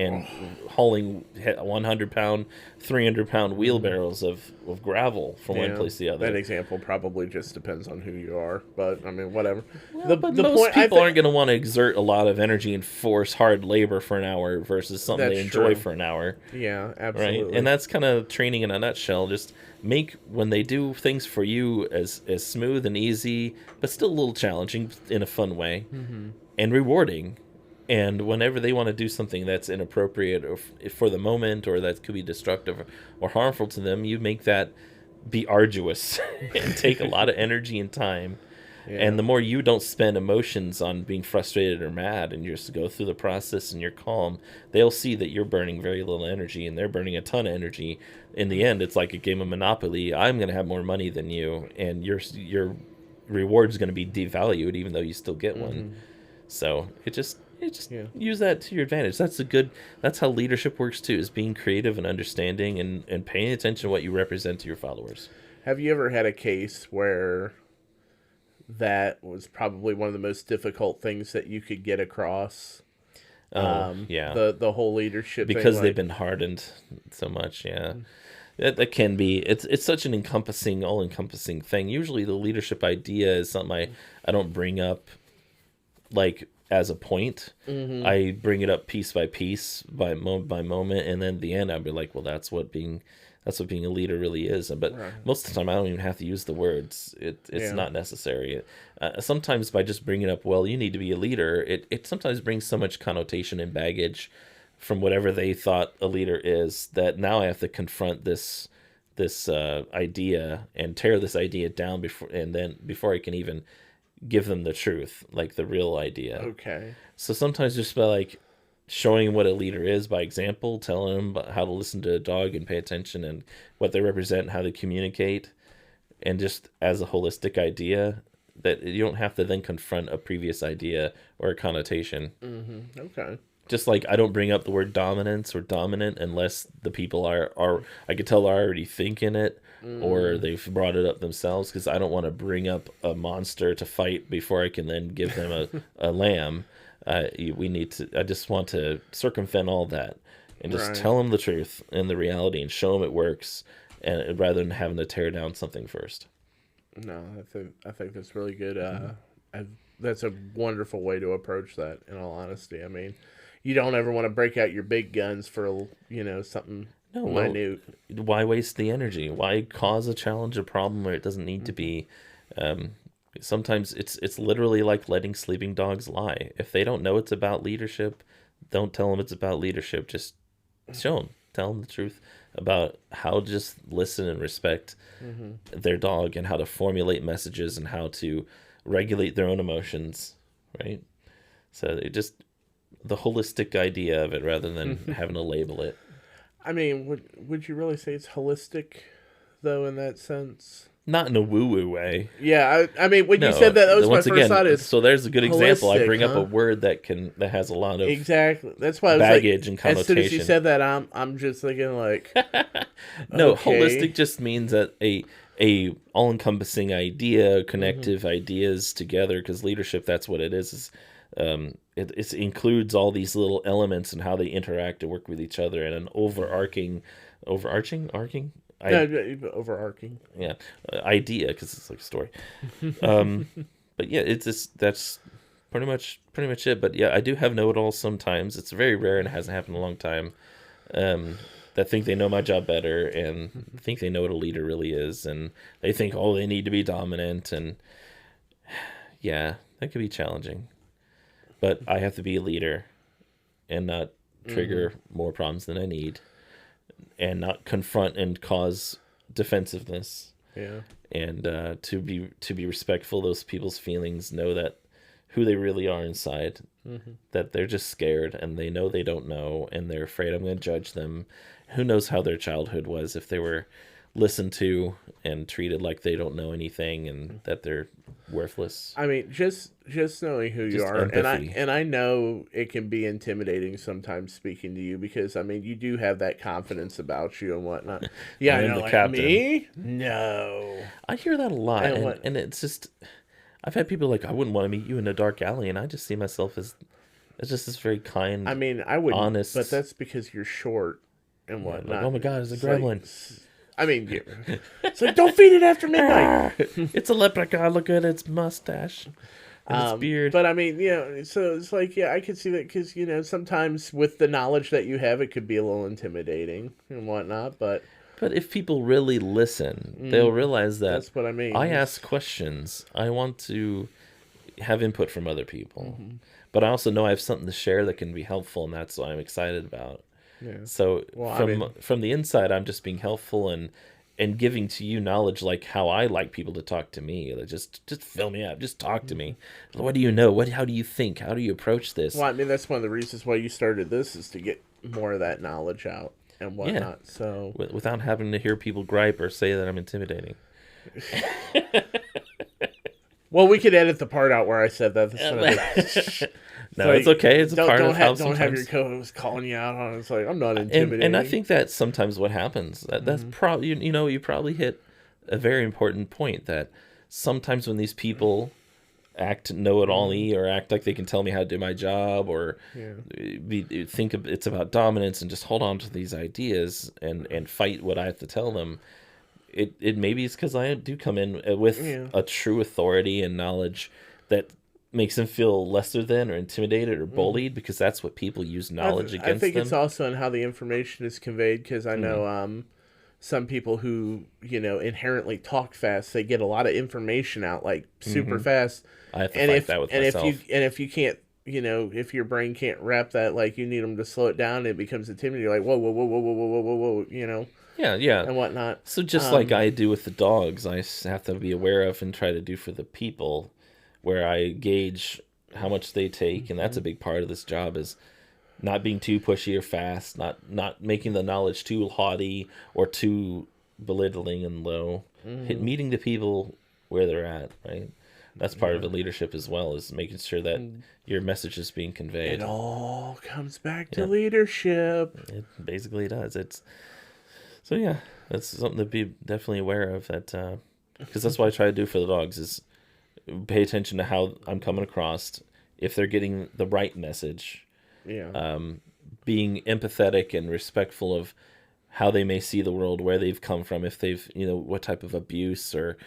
hauling 100-pound, 300-pound wheelbarrows of gravel from one Yeah, place to the that other. example probably just depends on who you are, but I mean, whatever. Well, The but the most point I people think aren't going to want to exert a lot of energy and force hard labor for an hour versus something that's they enjoy true. for an hour, Yeah, right? And absolutely. that's kind of training in a nutshell. Just make when they do things for you as smooth and easy, but still a little challenging in a fun way Hmm. and rewarding. And whenever they want to do something that's inappropriate or for the moment or that could be destructive or harmful to them, you make that be arduous and take a lot of energy and time. Yeah. And the more you don't spend emotions on being frustrated or mad and you just go through the process and you're calm, they'll see that you're burning very little energy and they're burning a ton of energy. In the end, it's like a game of Monopoly. I'm going to have more money than you, and your reward is going to be devalued even though you still get one. Hmm. So it just Yeah. use that to your advantage. That's how leadership works too, is being creative and understanding and paying attention to what you represent to your followers. Have you ever had a case where that was probably one of the most difficult things that you could get across? Oh, yeah. The whole leadership thing, Because they've like, been hardened so much, yeah. That can be, it's such an encompassing, all encompassing thing. Usually the leadership idea is something I don't bring up like as a point. hmm I bring it up piece by piece, by moment by moment, and then at the end I'll be like, well, that's what being a leader really is. But right, most of the time I don't even have to use the words. It's yeah, not necessary. Sometimes by just bringing up, well, you need to be a leader, it sometimes brings so much connotation and baggage from whatever they thought a leader is that now I have to confront this idea and tear this idea down before I can even give them the truth, like the real idea. okay, So sometimes just by like showing what a leader is by example, telling them about how to listen to a dog and pay attention and what they represent and how they communicate, and just as a holistic idea that you don't have to then confront a previous idea or a connotation. okay, Just like I don't bring up the word dominance or dominant unless the people are I could tell they're already thinking it or they've brought it up themselves, because I don't want to bring up a monster to fight before I can then give them a lamb. We need to. I just want to circumvent all that and just right. tell them the truth and the reality and show them it works, and rather than having to tear down something first. No, I think that's really good. I, that's a wonderful way to approach that. In all honesty, I mean, you don't ever want to break out your big guns for something No, well, minute. why waste the energy? Why cause a challenge, a problem where it doesn't need to be? Um, Sometimes it's literally like letting sleeping dogs lie. If they don't know it's about leadership, don't tell them it's about leadership. Just show them, tell them the truth about how to just listen and respect Mm-hmm. their dog and how to formulate messages and how to regulate their own emotions, right? So it just the holistic idea of it rather than having to label it. I mean, would you really say it's holistic, though, in that sense? Not in a woo woo way. Yeah, I mean, when you No, said that, that was my once first again, thought. Is so there's a good example. I holistic, bring up a huh? word that has a lot of Exactly. That's why I was like, baggage and as soon as you connotation. said that, I'm just thinking like, No, okay, holistic just means that a all encompassing idea, hmm connective ideas together. Because leadership, that's what it is. It includes all these little elements and how they interact and work with each other, and an arcing, no, overarching. yeah, idea, because it's like a story. Um, but yeah, it's just that's pretty much it. But yeah, I do have know-it-alls sometimes. It's very rare and it hasn't happened in a long time. Um, that think they know my job better and think they know what a leader really is, and they think oh they need to be dominant, and yeah, that could be challenging. But I have to be a leader and not hmm trigger more problems than I need, and not confront and cause defensiveness, Yeah. and to be respectful of those people's feelings, know that who they really are inside, hmm that they're just scared and they know they don't know and they're afraid I'm going to judge them. Who knows how their childhood was, if they were listened to and treated like they don't know anything and that they're worthless. I mean, just knowing who you Just are, and I empathy. and I know it can be intimidating sometimes speaking to you because I mean you do have that confidence about you and whatnot. Yeah, I I am know, the like captain. me, no, I hear that a lot, and and what? and it's just I've had people like, I wouldn't want to meet you in a dark alley, and I just see myself as just this very I kind, mean, I wouldn't, but honest. that's because you're short and Yeah, like, oh whatnot. my god, it's a It's like, gremlin. I mean, yeah. It's like, don't feed it after midnight. Ah, it's a leprechaun. Look at its mustache and its beard. But I mean, so it's like, yeah, I could see that because, sometimes with the knowledge that you have, it could be a little intimidating and whatnot. But But if people really listen, they'll realize that that's what I mean. I ask questions. I want to have input from other people. But I also know I have something to share that can be helpful, and that's what I'm excited about. Yeah. So Well, I from mean, from the inside, I'm just being helpful and giving to you knowledge like how I like people to talk to me. Like just fill me up, just talk to me. What do you know? How do you think? How do you approach this? that's one of the reasons why you started this is to get more of that knowledge out and Yeah, whatnot. So, without having to hear people gripe or say that I'm intimidating. well, we could edit the part out where I said that. No, it's okay. It's a part of how don't have your sometimes. co-host calling you out on it. It's like, I'm not And I intimidating. think that's sometimes what happens. That's probably you probably hit a very important point that sometimes when these people act know-it-all-y or act like they can tell me how to do my job or think it's about dominance and just hold on to these ideas and fight what I have to tell them. It maybe it's because I do come in with a true authority and knowledge that makes them feel lesser than or intimidated or bullied because that's what people use knowledge against I think them. it's also in how the information is conveyed because I know some people who inherently talk fast. They get a lot of information out like super fast. I have to fight that with myself. If you can't if your brain can't wrap that, like you need them to slow it down, it becomes intimidating. You're like whoa whoa whoa whoa whoa whoa whoa whoa Yeah. and whatnot. So just like I do with the dogs, I have to be aware of and try to do for the people, where I gauge how much they take, and that's a big part of this job is not being too pushy or fast, not making the knowledge too haughty or too belittling and low. Meeting the people where they're at, right? That's part of the leadership as well, is making sure that your message is being conveyed. It all comes back to leadership. It basically does. So yeah, that's something to be definitely aware of. That because that's what I try to do for the dogs is pay attention to how I'm coming across, if they're getting the right message, Yeah. being empathetic and respectful of how they may see the world, where they've come from, if they've what type of abuse or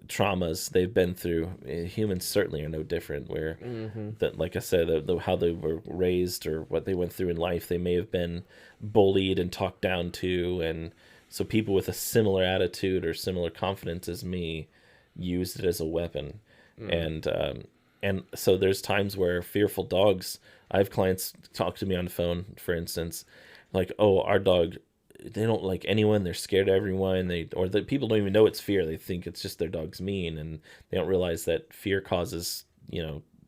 traumas they've been through. Humans certainly are no different. Where that, like I said, how they were raised or what they went through in life, they may have been bullied and talked down to, and so people with a similar attitude or similar confidence as me used it as a weapon. And so there's times where fearful dogs. I have clients talk to me on the phone, for instance, like, oh, our dog, they don't like anyone, they're scared of everyone, the people don't even know it's fear, they think it's just their dog's mean, and they don't realize that fear causes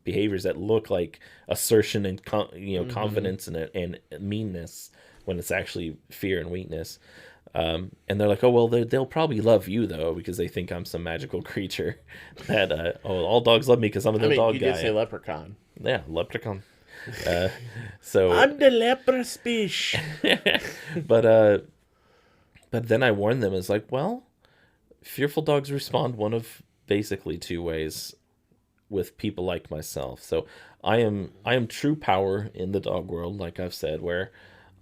behaviors that look like assertion and confidence and meanness, when it's actually fear and weakness. And they're like, oh well, they'll probably love you though, because they think I'm some magical creature that all dogs love me because I'm the dog you guy. did say leprechaun. Yeah, leprechaun. So I'm the lepra speech. but then I warn them, it's like, well, fearful dogs respond one of basically two ways with people like myself. So I am true power in the dog world, like I've said, where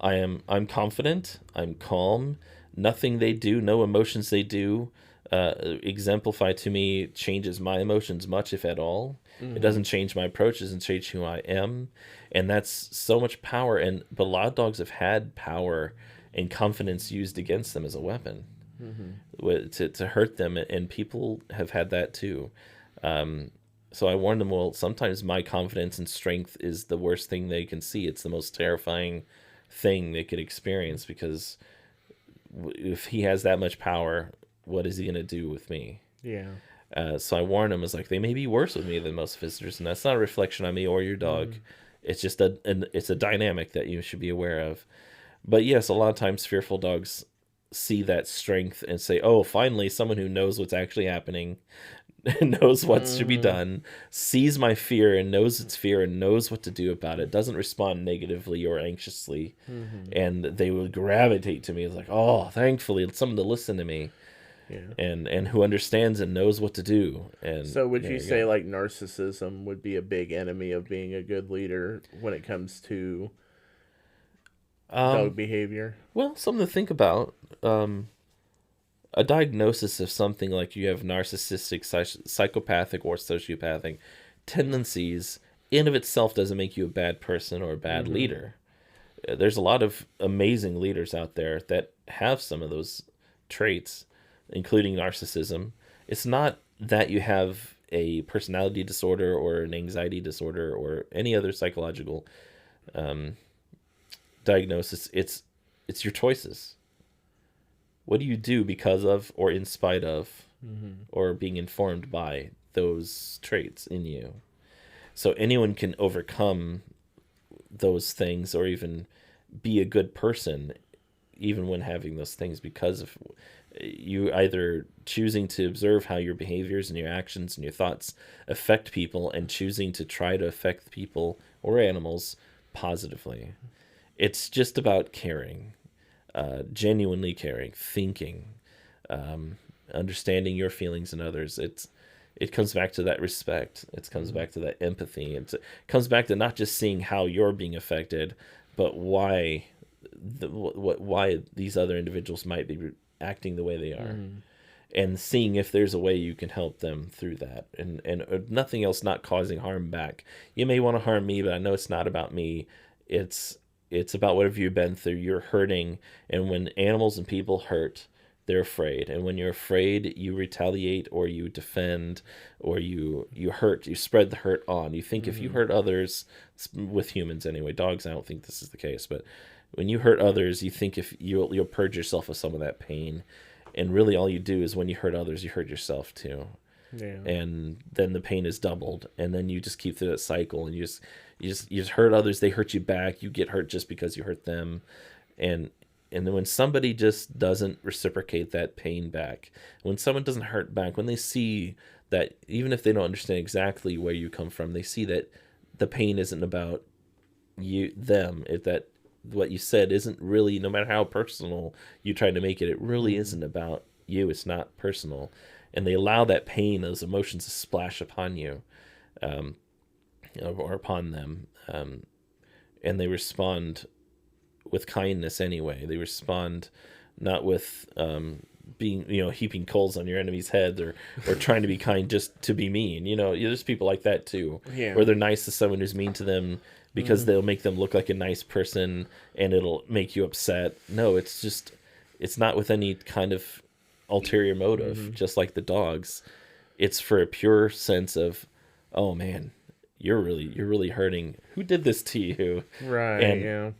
I'm confident, I'm calm, nothing they do, no emotions they do exemplify to me changes my emotions much, if at all. It doesn't change my approach, doesn't change who I am, and that's so much power. But a lot of dogs have had power and confidence used against them as a weapon, to hurt them, and people have had that too. So I warned them, well, sometimes my confidence and strength is the worst thing they can see. It's the most terrifying thing they could experience, because if he has that much power, what is he going to do with me? Yeah. So I warned him, I was like, they may be worse with me than most visitors, and that's not a reflection on me or your dog. It's just it's a dynamic that you should be aware of. But yes, a lot of times fearful dogs see that strength and say, oh, finally someone who knows what's actually happening, knows what should be done, sees my fear and knows it's fear and knows what to do about it, doesn't respond negatively or anxiously, and they will gravitate to me. It's like, oh, thankfully it's someone to listen to me. Yeah. and who understands and knows what to do. And So would there you you say go. like narcissism would be a big enemy of being a good leader when it comes to dog Um, behavior? well, something to think about. A diagnosis of something like you have narcissistic, psychopathic, or sociopathic tendencies in of itself doesn't make you a bad person or a bad Mm-hmm. leader. There's a lot of amazing leaders out there that have some of those traits, including narcissism. It's not that you have a personality disorder or an anxiety disorder or any other psychological diagnosis. It's your choices. What do you do because of or in spite of Mm-hmm. or being informed by those traits in you? So anyone can overcome those things or even be a good person even when having those things because of you either choosing to observe how your behaviors and your actions and your thoughts affect people and choosing to try to affect people or animals positively. It's just about caring, genuinely caring, thinking, understanding your feelings and others. It comes back to that respect. It comes Mm-hmm. back to that empathy. It comes back to not just seeing how you're being affected, but why these other individuals might be acting the way they are, Mm-hmm. and seeing if there's a way you can help them through that, and nothing else, not causing harm back. You may want to harm me, but I know it's not about me. It's it's about whatever you've been through. You're hurting, and when animals and people hurt, they're afraid, and when you're afraid, you retaliate or you defend, or you hurt. You spread the hurt on. You think if you Mm-hmm. hurt others, with humans anyway. Dogs, I don't think this is the case, but when you hurt others, you think if you'll purge yourself of some of that pain, and really all you do is when you hurt others, you hurt yourself too, Yeah. and then the pain is doubled, and then you just keep through that cycle, and you just hurt others, they hurt you back, you get hurt just because you hurt them, and and then when somebody just doesn't reciprocate that pain back, when someone doesn't hurt back, when they see that even if they don't understand exactly where you come from, they see that the pain isn't about that what you said isn't really, no matter how personal you try to make it, it really Mm-hmm. isn't about you. It's not personal, and they allow that pain, those emotions, to splash upon you, or upon them, and they respond with kindness anyway. They respond not with being, heaping coals on your enemy's head, or trying to be kind just to be mean. There's people like that too, Yeah. where they're nice to someone who's mean to them because Mm-hmm. they'll make them look like a nice person and it'll make you upset. No, it's not with any kind of ulterior motive, Mm-hmm. just like the dogs. It's for a pure sense of, oh man, you're really hurting. Who did this to you? Right. And Yeah.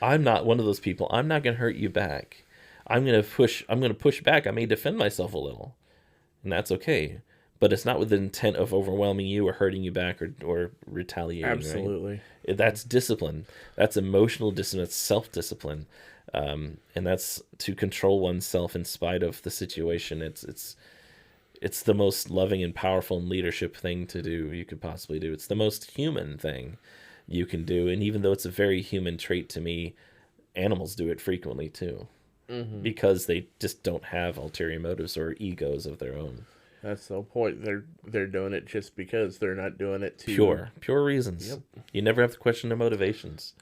I'm not one of those people. I'm not going to hurt you back. I'm going to push back. I may defend myself a little, and that's okay. But it's not with the intent of overwhelming you or hurting you back, or retaliating, right? Absolutely. That's discipline. That's emotional discipline. That's self-discipline. And that's to control oneself in spite of the situation. It's the most loving and powerful and leadership thing to do you could possibly do. It's the most human thing you can do. And even though it's a very human trait to me, animals do it frequently too, Mm-hmm. because they just don't have ulterior motives or egos of their own. That's the point. They're doing it just because they're not doing it to. Pure reasons. Yep. You never have to question their motivations.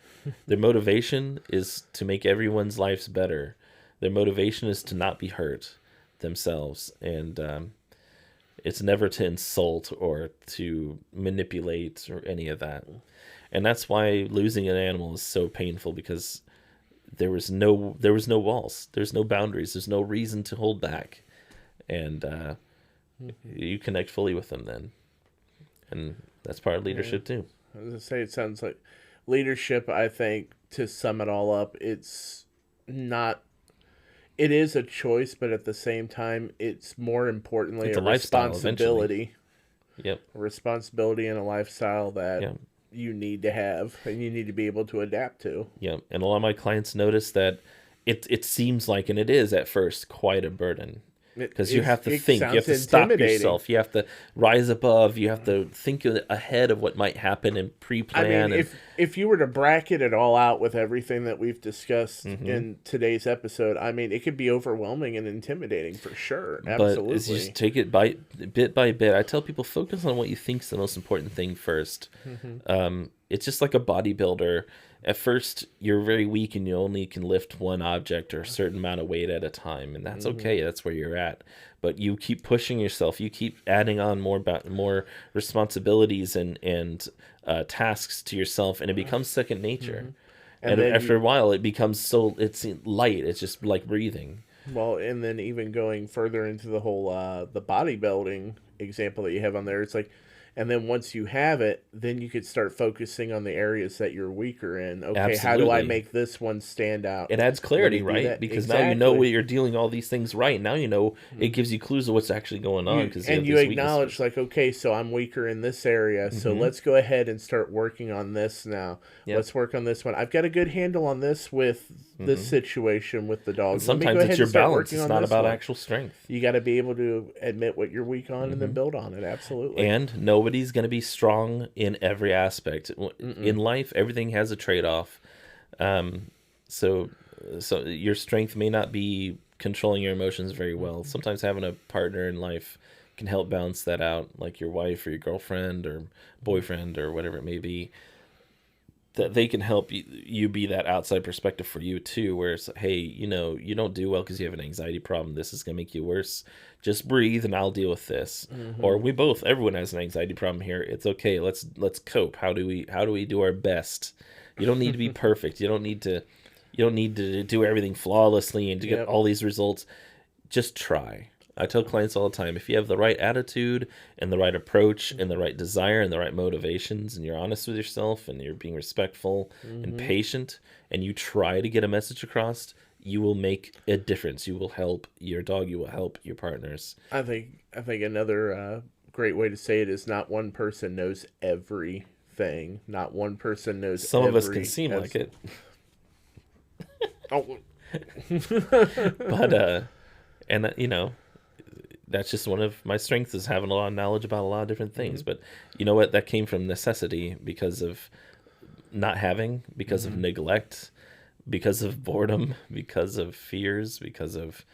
Their motivation is to make everyone's lives better. Their motivation is to not be hurt themselves, and it's never to insult or to manipulate or any of that. And that's why losing an animal is so painful, because there was no walls, there's no boundaries, there's no reason to hold back, and Mm-hmm. you connect fully with them then, and that's part of Yeah. leadership too. I was gonna say it sounds like leadership. I think to sum it all up, it's not. It is a choice, but at the same time, it's more importantly It's a a lifestyle eventually. responsibility. Yep. A responsibility and a lifestyle that Yep. you need to have and you need to be able to adapt to. Yep. And a lot of my clients notice that it seems like, and it is at first, quite a burden. because you have to it think, you have sounds to stop intimidating. yourself, you have to rise above, you have to think ahead of what might happen and I mean, pre-plan and if you were to bracket it all out with everything that we've discussed hmm. in today's episode, I mean, it could be overwhelming and intimidating for sure. But as you just Absolutely. take it bit by bit, I tell people focus on what you think is the most important thing first. Hmm. It's just like a bodybuilder. At first, you're very weak and you only can lift one object or a certain amount of weight at a time, and that's Hmm. okay. That's where you're at. But you keep pushing yourself. You keep adding on more responsibilities and tasks to yourself, and it becomes second nature. Hmm. And And then after you, a while, it becomes it's light. It's just like breathing. well, and then even going further into the whole the bodybuilding example that you have on there, it's like, and then once you have it, then you could start focusing on the areas that you're weaker in. Okay, how do I Absolutely. make this one stand out? It adds Let clarity, me do right? that. Because now you know Exactly. what you're dealing all these things right. Now you know it gives you clues of what's actually going on You because you and have you these acknowledge weaknesses. like, okay, so I'm weaker in this area, so Hmm. let's go ahead and start working on this now. Yep. Let's work on this one. I've got a good handle on this with this Hmm. situation with the And dog. Let me go sometimes it's ahead and your start balance. working It's on not this about one. actual strength. You got to be able to admit what you're weak on and then Hmm. build on it. Absolutely. And nobody's going to be strong in every aspect. In Mm-mm. life, everything has a trade-off. Um, so, so your strength may not be controlling your emotions very well. Sometimes having a partner in life can help balance that out, like your wife or your girlfriend or boyfriend or whatever it may be. That they can help you be that outside perspective for you too, where it's, hey, you don't do well because you have an anxiety problem, this is going to make you worse, just breathe and I'll deal with this. Mm-hmm. Or everyone has an anxiety problem here, it's okay, let's cope. How do we do our best? You don't need to be perfect, you don't need to do everything flawlessly and to get Yep. all these results. Just try. I tell clients all the time, if you have the right attitude and the right approach and the right desire and the right motivations and you're honest with yourself and you're being respectful and Mm-hmm. patient and you try to get a message across, you will make a difference. You will help your dog, you will help your partners. I think another great way to say it is not one person knows everything. Not one person knows Some of us can every seem like as it, oh. but and that's just one of my strengths is having a lot of knowledge about a lot of different things. Hmm. But you know what? That came from necessity because of not having, because of Hmm. neglect, because of boredom, because of fears, because of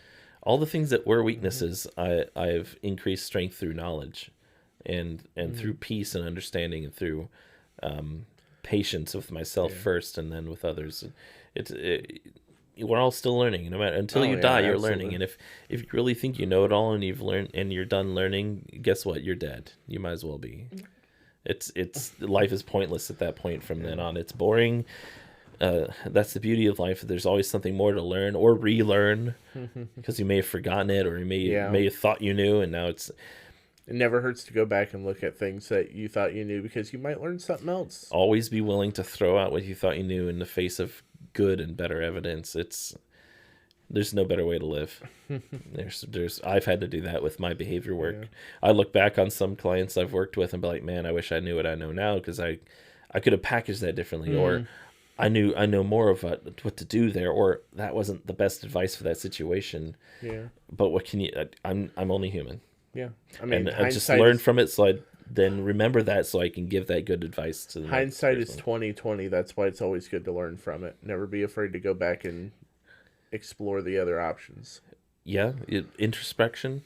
all the things that were Hmm. weaknesses. I've increased strength through knowledge, and Hmm. through peace and understanding, and through um, patience with myself Yeah. first, and then with others. It, we're all still learning. No matter until Oh you yeah, die, you're learning. absolutely. And if you really think you know it all and you've learned and you're done learning, guess what? You're dead. You might as well be. It's life is pointless at that point. From then Yeah. on, it's boring. That's the beauty of life. There's always something more to learn or relearn because you may have forgotten it, or you may Yeah. may have thought you knew, and now it's It never hurts to go back and look at things that you thought you knew because you might learn something else. always be willing to throw out what you thought you knew in the face of good and better evidence. There's no better way to live. There's I've had to do that with my behavior Yeah. work. I look back on some clients I've worked with and be like, man, I wish I knew what I know now because I could have packaged that differently, or Mm. I know more of what to do there, or that wasn't the best advice for that situation. Yeah. But what can you? I'm only human, Yeah. I mean, and I just hindsight learn is from it, so I then remember that, so I can give that good advice to the next hindsight is person. 20/20. That's why it's always good to learn from it. Never be afraid to go back and explore the other options. Yeah, introspection.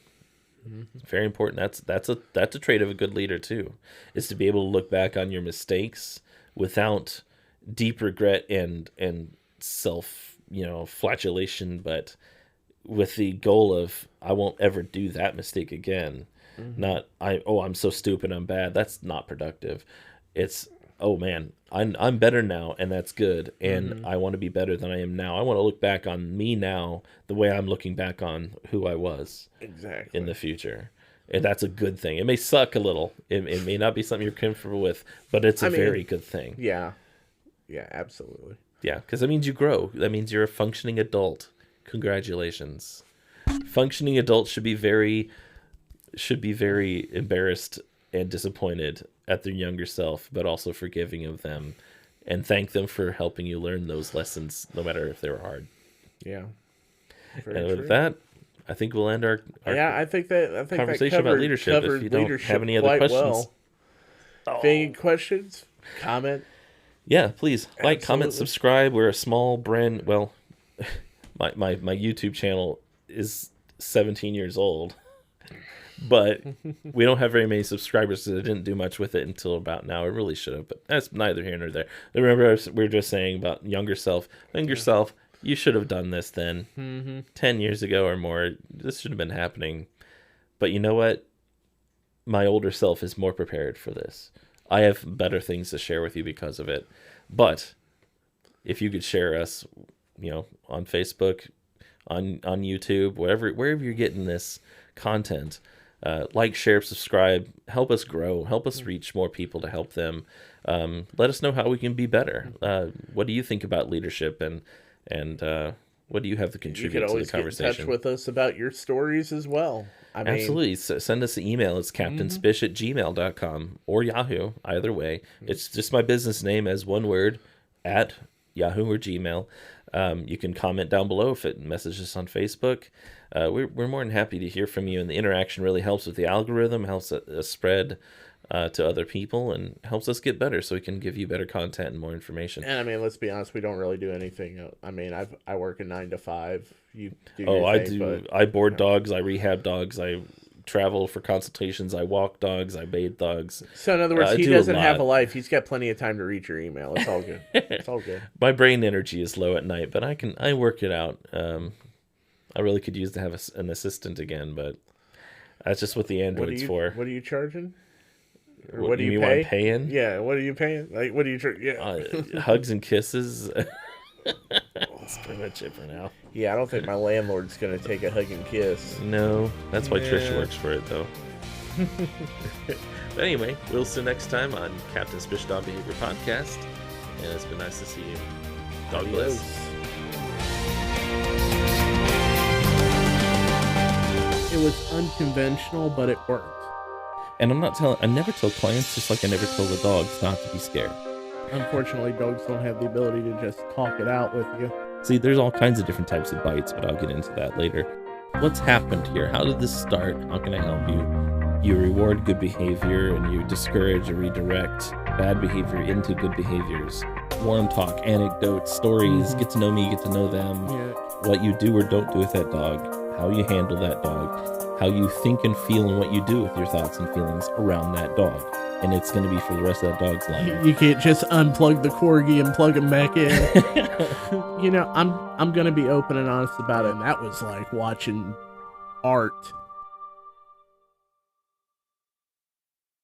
Hmm. Very important. That's a trait of a good leader too, is to be able to look back on your mistakes without deep regret and self flagellation, but with the goal of I won't ever do that mistake again. Hmm. Not I'm so stupid, I'm bad. That's not productive. It's, oh man, I'm better now, and that's good, and Hmm. I want to be better than I am now. I want to look back on me now the way I'm looking back on who I was in Exactly. the future. And that's a good thing. It may suck a little. It may not be something you're comfortable with, but it's a I mean, very good thing. yeah. Yeah, absolutely. Yeah, because that means you grow. That means you're a functioning adult. Congratulations. Functioning adults should be very embarrassed and disappointed at their younger self, but also forgiving of them and thank them for helping you learn those lessons, no matter if they were hard. Yeah. Very And with true. that, I think we'll end our I think conversation about leadership. If you don't have any other questions. If any questions, comment. Yeah, please like, comment, subscribe. We're a small brand. Well, my YouTube channel is 17 years old, but we don't have very many subscribers, so I didn't do much with it until about now. I really should have, but that's neither here nor there. Remember, we were just saying about younger self. You should have done this then 10 years ago or more. This should have been happening. But you know what? My older self is more prepared for this. I have better things to share with you because of it. But if you could share us, on Facebook, on YouTube, wherever you're getting this content, like, share, subscribe, help us grow, help us reach more people to help them. Let us know how we can be better. What do you think about leadership, and what do you have to contribute to the conversation? You can always get in touch with us about your stories as well. Absolutely. Send us an email. It's captainspish@gmail.com or Yahoo. Either way. It's just my business name as one word at Yahoo or Gmail. You can comment down below if it messages us on Facebook. We're more than happy to hear from you, and the interaction really helps with the algorithm, helps us spread to other people, and helps us get better so we can give you better content and more information. And let's be honest, we don't really do anything. I work a 9 to 5. You do I board dogs, I rehab dogs, I travel for consultations, I walk dogs, I bathe dogs. So in other words, he doesn't have a life. He's got plenty of time to read your email. It's all good. It's all good. My brain energy is low at night, but I work it out. I really could use to have an assistant again, but that's just what the Android's for. What are you charging? Or what do you pay? I'm paying? Yeah, what are you paying? Like, what do you charge? Yeah. Hugs and kisses. That's pretty much it for now. Yeah, I don't think my landlord's going to take a hug and kiss. No, that's why Trish works for it, though. But anyway, we'll see you next time on Captain Spish Dog Behavior Podcast. And it's been nice to see you. Dog bless. It was unconventional, but it worked. And I never tell clients, just like I never tell the dogs, not to be scared. Unfortunately, dogs don't have the ability to just talk it out with you. See, there's all kinds of different types of bites, but I'll get into that later. What's happened here? How did this start? How can I help you? You reward good behavior, and you discourage or redirect bad behavior into good behaviors. Warm talk, anecdotes, stories, get to know me, get to know them. Yeah. What you do or don't do with that dog, how you handle that dog, how you think and feel, and what you do with your thoughts and feelings around that dog. And it's going to be for the rest of that dog's life. You can't just unplug the corgi and plug him back in. I'm going to be open and honest about it. And that was like watching art.